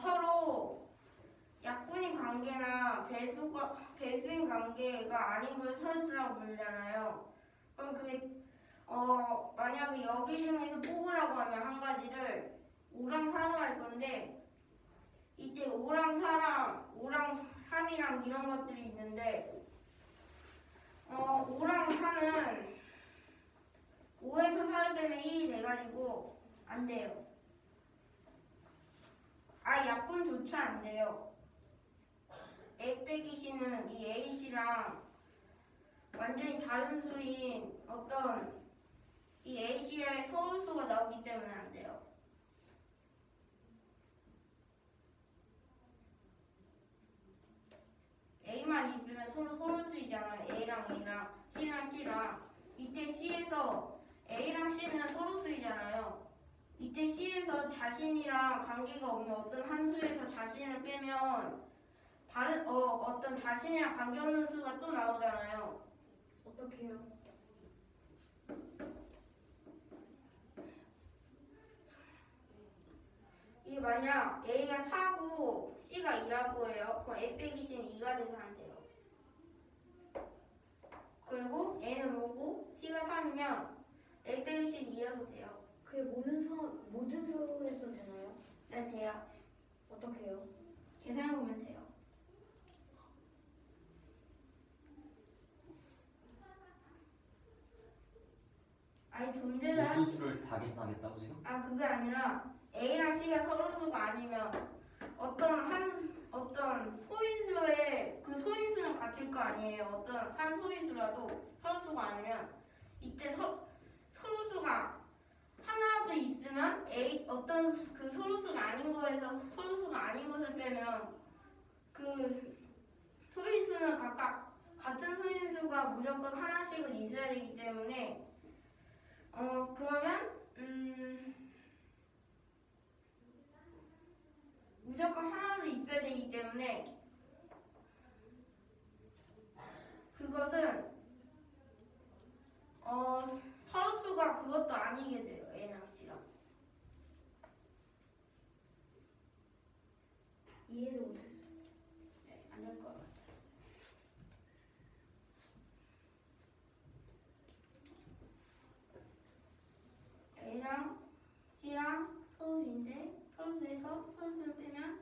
서로 약분인 관계나 배수인 관계가 아닌 걸 서로수라고 부르잖아요. 그럼 그게 만약에 여기 중에서 뽑으라고 하면 한 가지를 5랑 4로 할 건데 이때 5랑 4랑 5랑 3이랑 이런 것들이 있는데 5랑 4는 5에서 4를 빼면 1이 돼가지고 안 돼요. 약분조차 안 돼요. A 빼기 C는 이 A, C랑 완전히 다른 수인 이 A, C의 소수가 나오기 때문에 안 돼요. A만 있으면 서로 소수이잖아요. A랑 A랑 C랑 C랑 이때 C에서 A랑 C는 소수이잖아요. 이때 C에서 자신이랑 관계가 없는 어떤 한 수에서 자신을 빼면 다른 어떤 자신이랑 관계없는 수가 또 나오잖아요. 어떻게요? 이게 만약 A가 4고 C가 2라고 해요. 그럼 A 빼기 C는 2가 돼서 안 돼요. 그리고 A는 5고 C가 3이면 A 빼기 C는 2여서 돼요. 그게 모든 수에서 되나요? 네, 돼요. 어떻게요? 계산해보면 돼요. 존재를 모든 수를 다 계산하겠다고 지금? 그게 아니라 A랑 C가 서로수가 아니면 어떤 소인수의 그 소인수는 같을 거 아니에요. 어떤 한 소인수라도 서로수가 아니면 이때 서로수가 하나라도 있으면 어떤 그 서로수가 아닌 거에서 서로수가 아닌 것을 빼면 그 소인수는 각각 같은 소인수가 무조건 하나씩은 있어야 되기 때문에 그러면 무조건 하나도 있어야 되기 때문에 그것은 서로수가 그것도 아니게 돼요. A랑 C랑. 이해를 못했어요. 네, 안 될 것 같아요. A랑 C랑 서로수인데 서로수에서 서로수를 빼면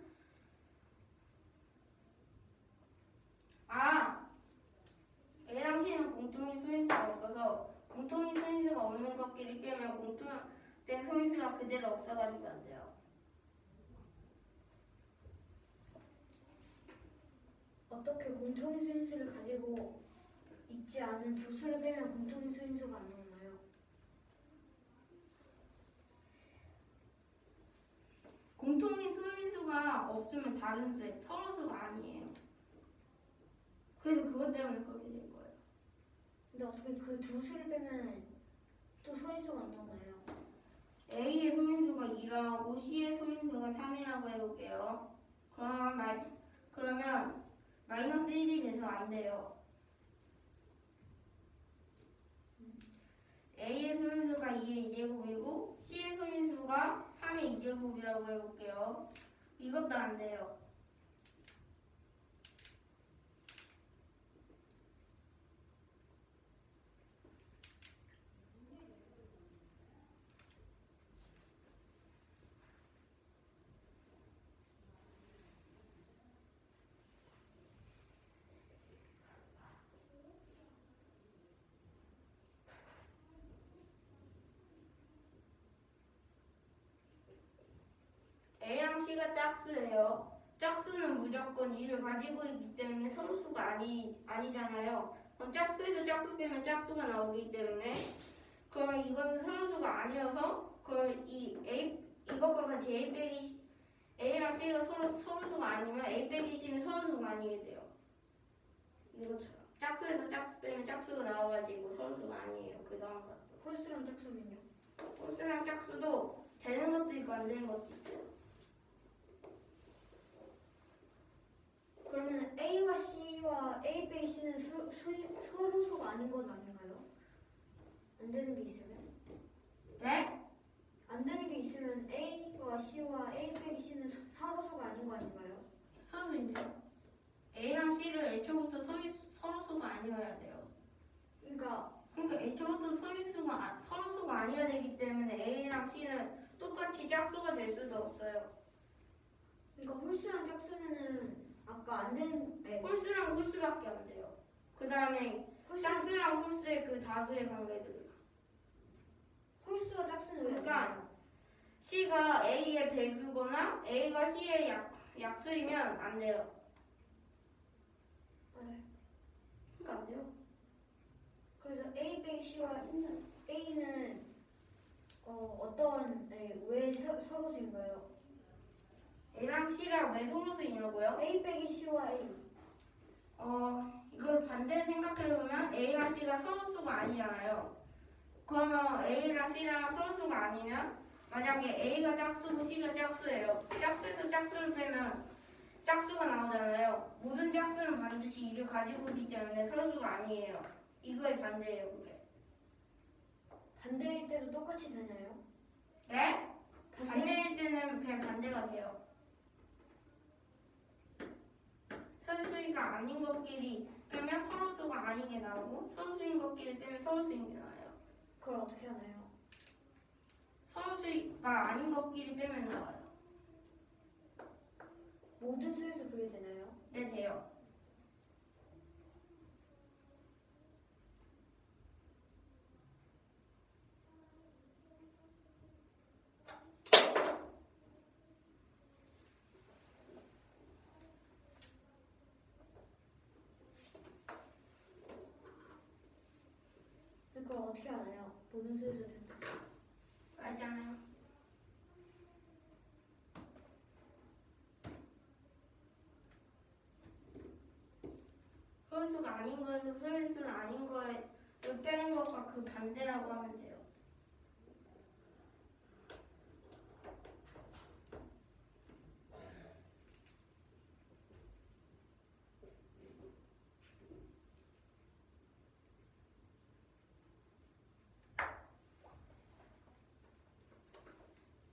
A랑 C는 공통인 소인수가 없어서 공통인 소인수가 없는 것끼리 빼면 공통된 소인수가 그대로 없어가지고 안 돼요. 어떻게 공통인 수인수를 가지고 있지 않은 두 수를 빼면 공통인 수인수가 안 나오나요? 공통인 소인수가 없으면 다른 수에 서로수가 아니에요. 그래서 그것 때문에 그렇게 된 거예요. 근데 어떻게 그 두 수를 빼면 또 소인수가 안 나오나요? A의 소인수가 2라고 C의 소인수가 3이라고 해볼게요. 그러면 마이너스 1이 돼서 안 돼요. A의 소인수가 2의 2제곱이고 C의 소인수가 3의 2제곱이라고 해볼게요. 이것도 안 돼요. A랑 C가 짝수예요. 짝수는 무조건 2를 가지고 있기 때문에 서로수가 아니잖아요. 그럼 짝수에서 짝수 빼면 짝수가 나오기 때문에 그러면 이거는 서로수가 아니어서 그럼 이것과 같이 A 빼기 A랑 C가 서로수가 아니면 A 빼기 C는 서로수가 아니게 돼요. 이것처럼 짝수에서 짝수 빼면 짝수가 나와가지고 서로수가 아니에요. 그 다음 것도 홀수랑 짝수면요. 홀수랑 짝수도 되는 것도 있고 안 되는 것도 있어요. 그러면 A와 C와 A 빼기 C는 서로수가 아닌 건 아닌가요? 안 되는 게 있으면? 네? 안 되는 게 있으면 A와 C와 A 빼기 C는 서로수가 아닌 거 아닌가요? 서로수인데요. A랑 C를 애초부터 서로수가 아니어야 돼요. 그러니까 애초부터 서로수가 아니어야 되기 때문에 A랑 C는 똑같이 짝수가 될 수도 없어요. 홀수랑 짝수면은 아까 안 되는 홀수랑 홀수밖에 안 돼요. 그 다음에 짝수랑 홀수의 그 다수의 관계들. 홀수와 짝수는 왜 안 그러니까 돼요? C가 A의 배수거나 A가 C의 약수이면 안 돼요. 알아요. 그러니까 안 돼요. 그래서 A 빼기 C와 A는 왜 서로수인가요? A랑 C랑 왜 서로수이냐고요? A 빼기 C와 A 이걸 반대로 생각해보면 A랑 C가 서로수가 아니잖아요. 그러면 A랑 C랑 서로수가 아니면 만약에 A가 짝수고 C가 짝수예요. 짝수에서 짝수를 빼면 짝수가 나오잖아요. 모든 짝수는 반드시 2를 가지고 있기 때문에 서로수가 아니에요. 이거의 반대예요, 그게. 반대일 때도 똑같이 되나요? 네? 반대일 때는 그냥 반대가 돼요. 서로수가 아닌 것끼리 빼면 서로수가 아니게 나오고 서로수인 것끼리 빼면 서로수인 게 나와요. 그걸 어떻게 하나요? 서로수가 아닌 것끼리 빼면 나와요. 모든 수에서 그게 되나요? 네, 돼요. 그걸 어떻게 알아요? 모든 수에서 된다. 알잖아요. 서울수가 아닌 거에서 서울수는 아닌 거에 빼는 것과 그 반대라고 하면 돼요.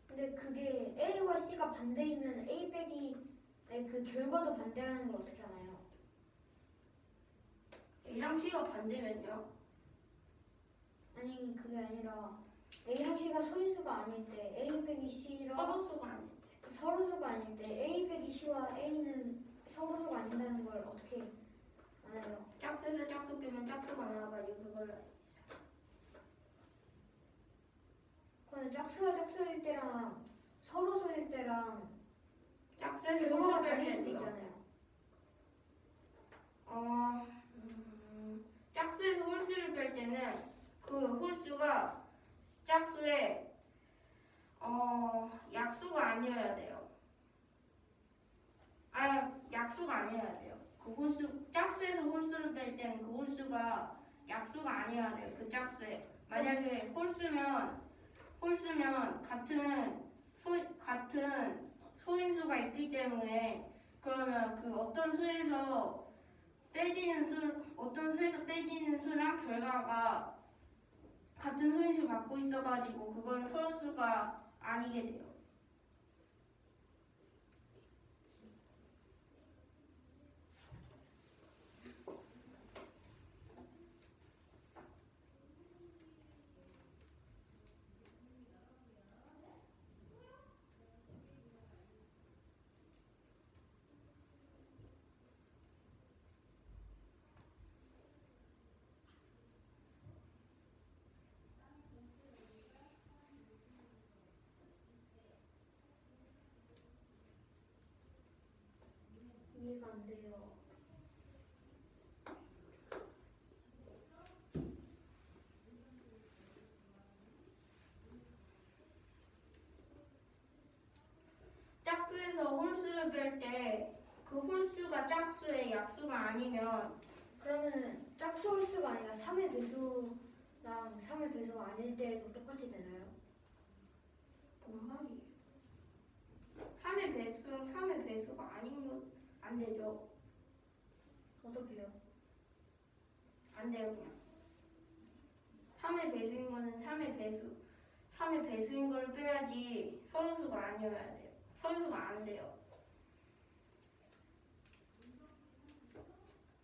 근데 그게 A와 C가 반대이면 A 빼기 그 결과도 반대라는 걸 어떻게 알아요? A랑 C가 반대면요. 아니 그게 아니라 A랑 C가 소인수가 아닐 때 A 빼기 C랑 서로수가 아닐 때. 서로수가 아닐 때 A 빼기 C와 A는 서로수가 아닌다는 걸 어떻게 알아요? 짝수에서 짝수 빼면 짝수가 나와가지고 그걸로 알 수 있어요. 그러면 짝수와 짝수일 때랑 서로수일 때랑 짝수에서 결과가 홀수 다를 뺄 수도 때도요. 있잖아요. 짝수에서 홀수를 뺄 때는 그 홀수가 짝수의 약수가 아니어야 돼요. 약수가 아니어야 돼요. 그 홀수 짝수에서 홀수를 뺄 때는 그 홀수가 약수가 아니어야 돼요. 그 짝수에 만약에 홀수면 같은 소인수가 있기 때문에 그러면 그 어떤 수에서 빼지는 수랑 결과가 같은 소인수를 갖고 있어가지고 그건 서로수가 아니게 돼요. 이해가 안 돼요. 짝수에서 홀수를 뺄 때 그 홀수가 짝수의 약수가 아니면 그러면은 짝수 홀수가 아니라 3의 배수랑 3의 배수가 아닐 때도 똑같이 되나요? 뭔 말이에요? 3의 배수랑 3의 배수가 아니면 안 되죠. 어떻게 해요? 안 돼요, 그냥. 3의 배수인 거는 3의 배수인 걸 빼야지 서로수가 아니어야 돼요. 서로수가 안 돼요.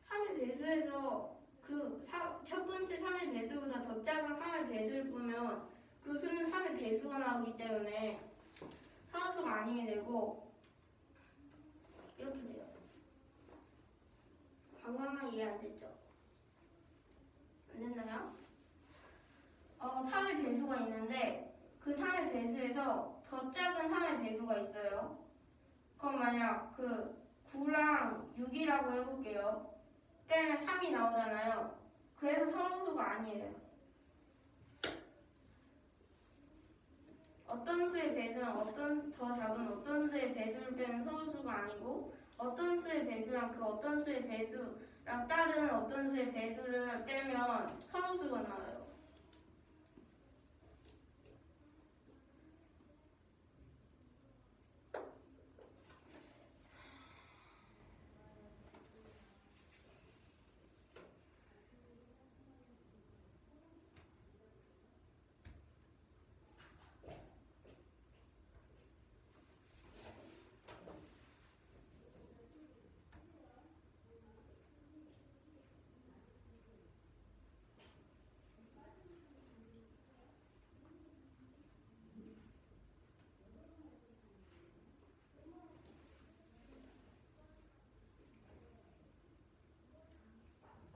3의 배수에서 첫 번째 3의 배수보다 더 작은 3의 배수를 보면 그 수는 3의 배수가 나오기 때문에 서로수가 아니게 되고 이렇게 돼요. 방금만 이해 안 됐죠? 안 됐나요? 3의 배수가 있는데 그 3의 배수에서 더 작은 3의 배수가 있어요. 그럼 만약 그 9랑 6이라고 해볼게요. 빼면 3이 나오잖아요. 그래서 서로수가 아니에요. 어떤 수의 배수랑 더 작은 어떤 수의 배수를 빼면 서로수가 아니고 어떤 수의 배수랑 그 어떤 수의 배수랑 다른 어떤 수의 배수를 빼면 서로수가 나와요.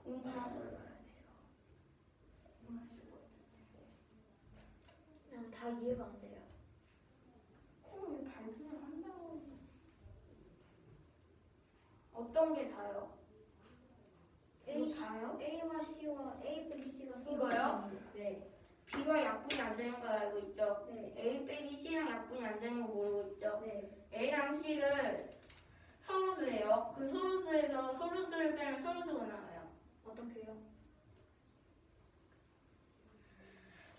공부하고 말아야 돼요. 공부할 수가 없는데. 그냥 다 이해가 안 돼요. 왜 발표를 한다고? 어떤 게 다요? A, 이거 다요? A와 C와 A 빼기 C가 이거요? 네. B가 약분이 안 되는 걸 알고 있죠? 네. A 빼기 C랑 약분이 안 되는 거 모르고 있죠? 네. A랑 C를 서로수예요. 그 서로수에서 서로수를 빼면 서로수가 나와요. 어떻게 해요?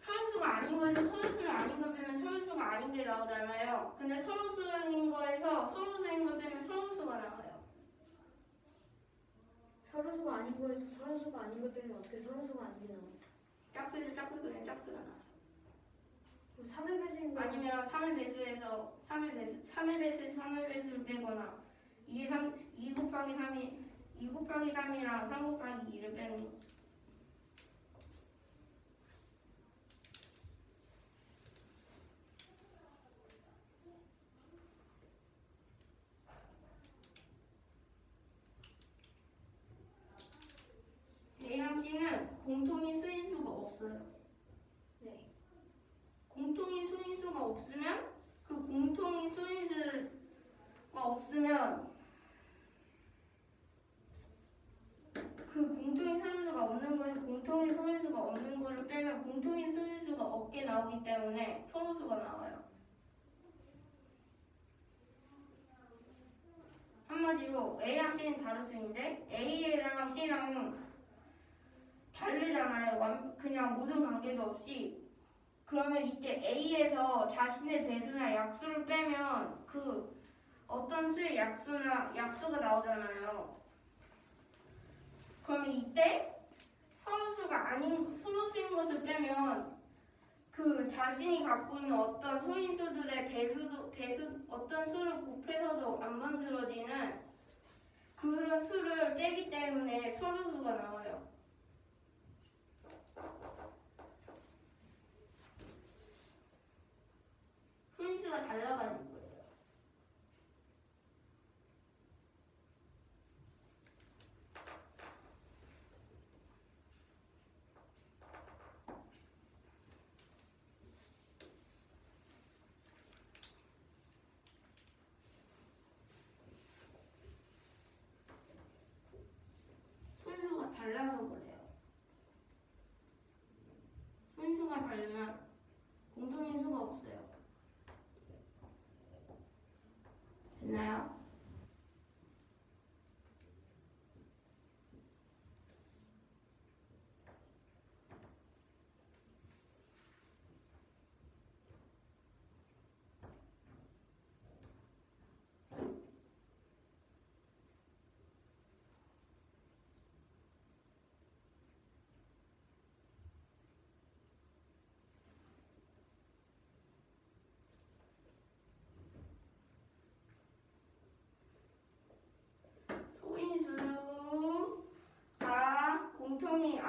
서로수가 아닌 거에서 서로수를 아닌 걸 빼면 서로수가 아닌 게 나오잖아요. 근데 서로수인 거에서 서로수인 걸 빼면 서로수가 나와요. 서로수가 아닌 거에서 서로수가 아닌 걸 빼면 어떻게 서로수가 안 되나? 짝수에서 짝수 빼면 짝수가 나와요. 그럼 3의 배수인 거 아니면 3의 배수에서 3의 배수를 빼거나 2 곱하기 3이랑 3 곱하기 2를 빼는 거. A랑 C는 공통인 수인수가 없어요. 네. 공통인 수인수가 없으면 그 공통인 수인수가 없으면 그 공통인 수인수가 없는 거에서 공통인 소인수가 없는 거를 빼면 공통인 소인수가 없게 나오기 때문에 서로수가 나와요. 한마디로 A랑 C는 다른 수인데 A랑 C랑 다르잖아요. 그냥 모든 관계도 없이. 그러면 이때 A에서 자신의 배수나 약수를 빼면 그 어떤 수의 약수가 나오잖아요. 그러면 이때 서로수가 아닌 서로수인 것을 빼면 그 자신이 갖고 있는 어떤 소인수들의 배수 어떤 수를 곱해서도 안 만들어지는 그런 수를 빼기 때문에 서로수가 나와요. 소인수가 달라가지고 그래요.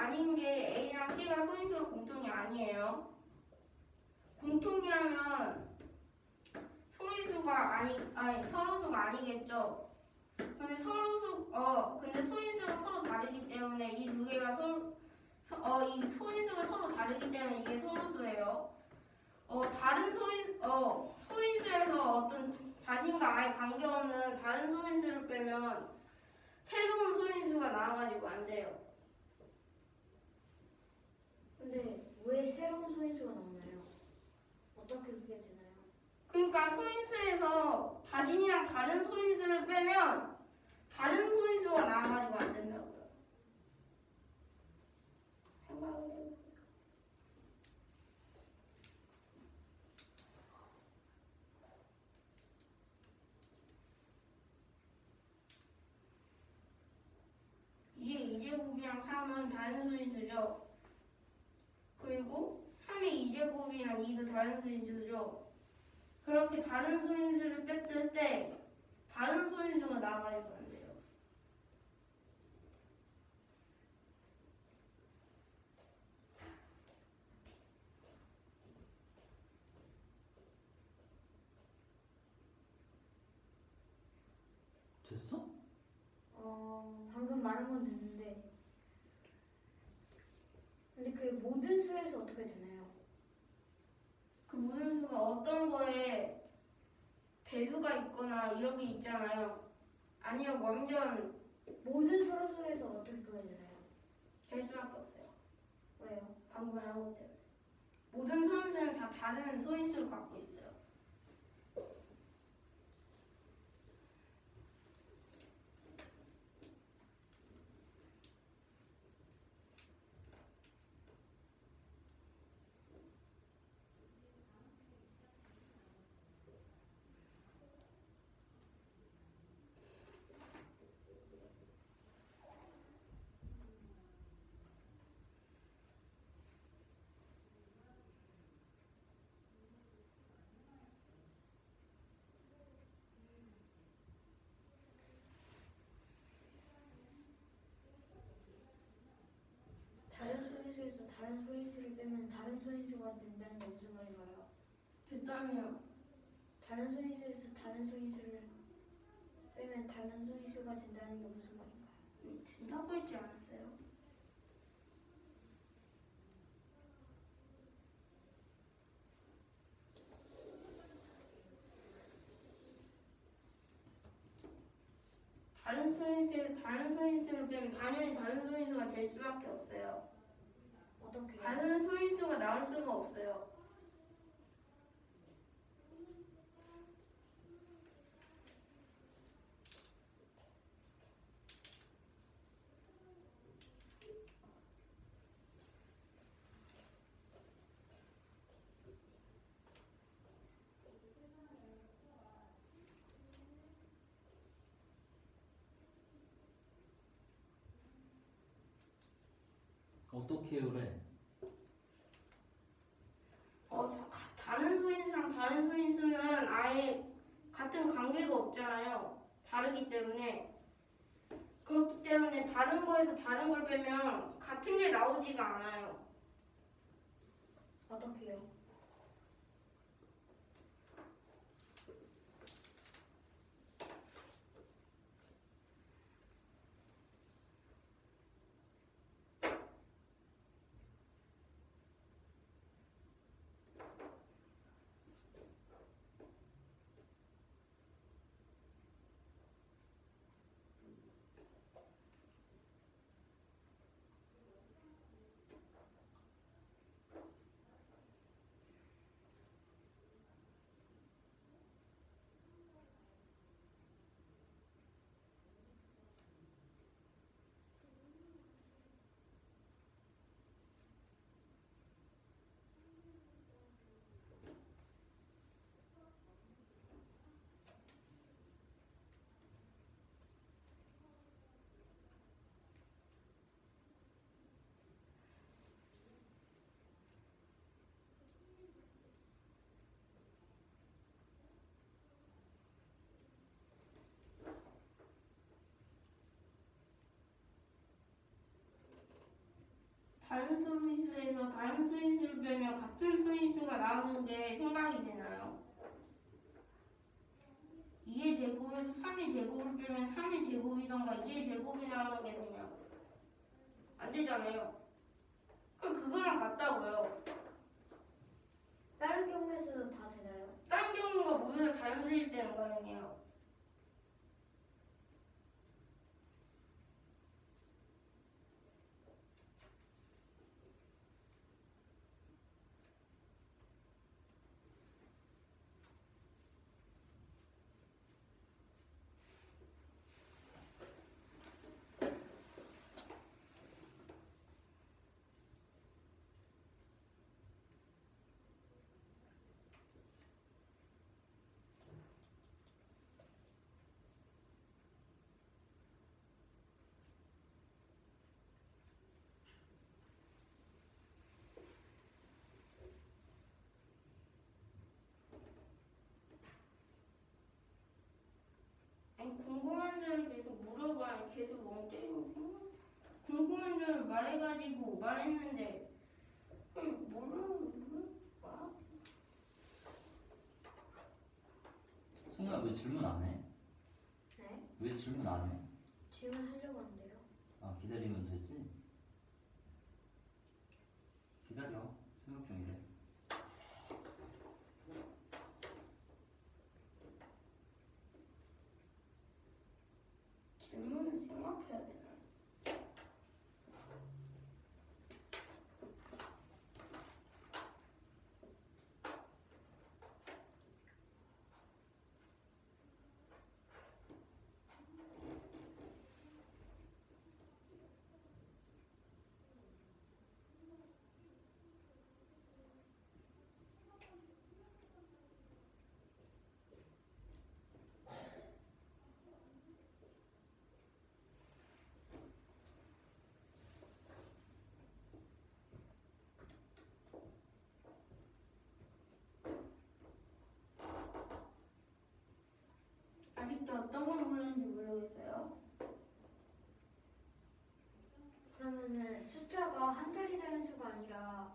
아닌 게 A랑 C가 소인수가 공통이 아니에요. 공통이라면 소인수가 아니 서로수가 아니겠죠. 근데 근데 소인수가 서로 다르기 때문에 이 두 개가 이 소인수가 서로 다르기 때문에 이게 서로수예요. 소인수에서 어떤 자신과 아예 관계없는 다른 소인수를 빼면 새로운 소인수가 나와가지고 안 돼요. 근데 왜 새로운 소인수가 나오나요? 어떻게 그게 되나요? 그러니까 소인수에서 자신이랑 다른 소인수를 빼면 다른 소인수가 나와가지고 안 된다고요. 생각을 해보세요. 이게 2제곱이랑 3은 다른 소인수죠. 그리고 3의 2제곱이랑 2도 다른 소인수죠. 그렇게 다른 소인수를 뺐을 때 다른 소인수가 나와가지고 안 돼요. 됐어? 방금 말한 건 됐는데 근데 그 모든 수에서 어떻게 되나요? 그 모든 수가 어떤 거에 배수가 있거나 이런 게 있잖아요. 아니요, 완전 모든 서로수에서 어떻게 그게 되나요? 될 수밖에 없어요. 왜요? 방금 말한 것 때문에. 모든 소인수는 다 다른 소인수를 갖고 있어요. 다른 소인수에서 다른 소인수를 빼면 다른 소인수가 된다는 게 무슨 말인가요? 됐다며. 다른 소인수에서 다른 소인수를 빼면 다른 소인수가 된다는 게 무슨 말인가요? 된다고 했지 않았어요? 다른 소인수에서 다른 소인수를 빼면 당연히 다른 소인수가 될 수밖에 없어요. 어떻게요? 다른 소인수가 나올 수가 없어요. 어떻게 그래? 다른 소인수랑 다른 소인수는 아예 같은 관계가 없잖아요. 다르기 때문에. 그렇기 때문에 다른 거에서 다른 걸 빼면 같은 게 나오지가 않아요. 어떻게요? 다른 소인수에서 다른 소인수를 빼면 같은 소인수가 나오는 게 생각이 되나요? 2의 제곱에서 3의 제곱을 빼면 3의 제곱이던가 2의 제곱이 나오는 게 되면 안 되잖아요. 그거랑 같다고요. 다른 경우에서도 다 되나요? 딴 경우가 모두 다 자연수일 때는 가능해요. 아니 궁금한 데를 계속 물어봐요. 계속 멍 때리고 궁금한 데를 말해가지고 말했는데 몰라? 승우야 왜 질문 안 해? 네? 왜 질문 안 해? 질문하려고 하는데요. 아 기다리면 되지. 기다려. 생각 중이래. 질문을 생각해야 되나? 아직도 어떤 걸 모르는지 모르겠어요. 그러면은 숫자가 한 자리 자연수가 아니라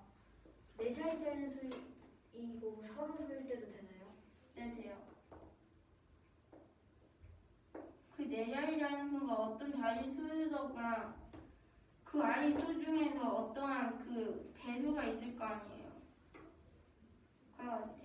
네 자리 자연수이고 서로 소일 때도 되나요? 네, 돼요. 그 네 자리 자연수가 어떤 자리 수에서나 그 아리 수 중에서 어떠한 그 배수가 있을 거 아니에요. 그래가지고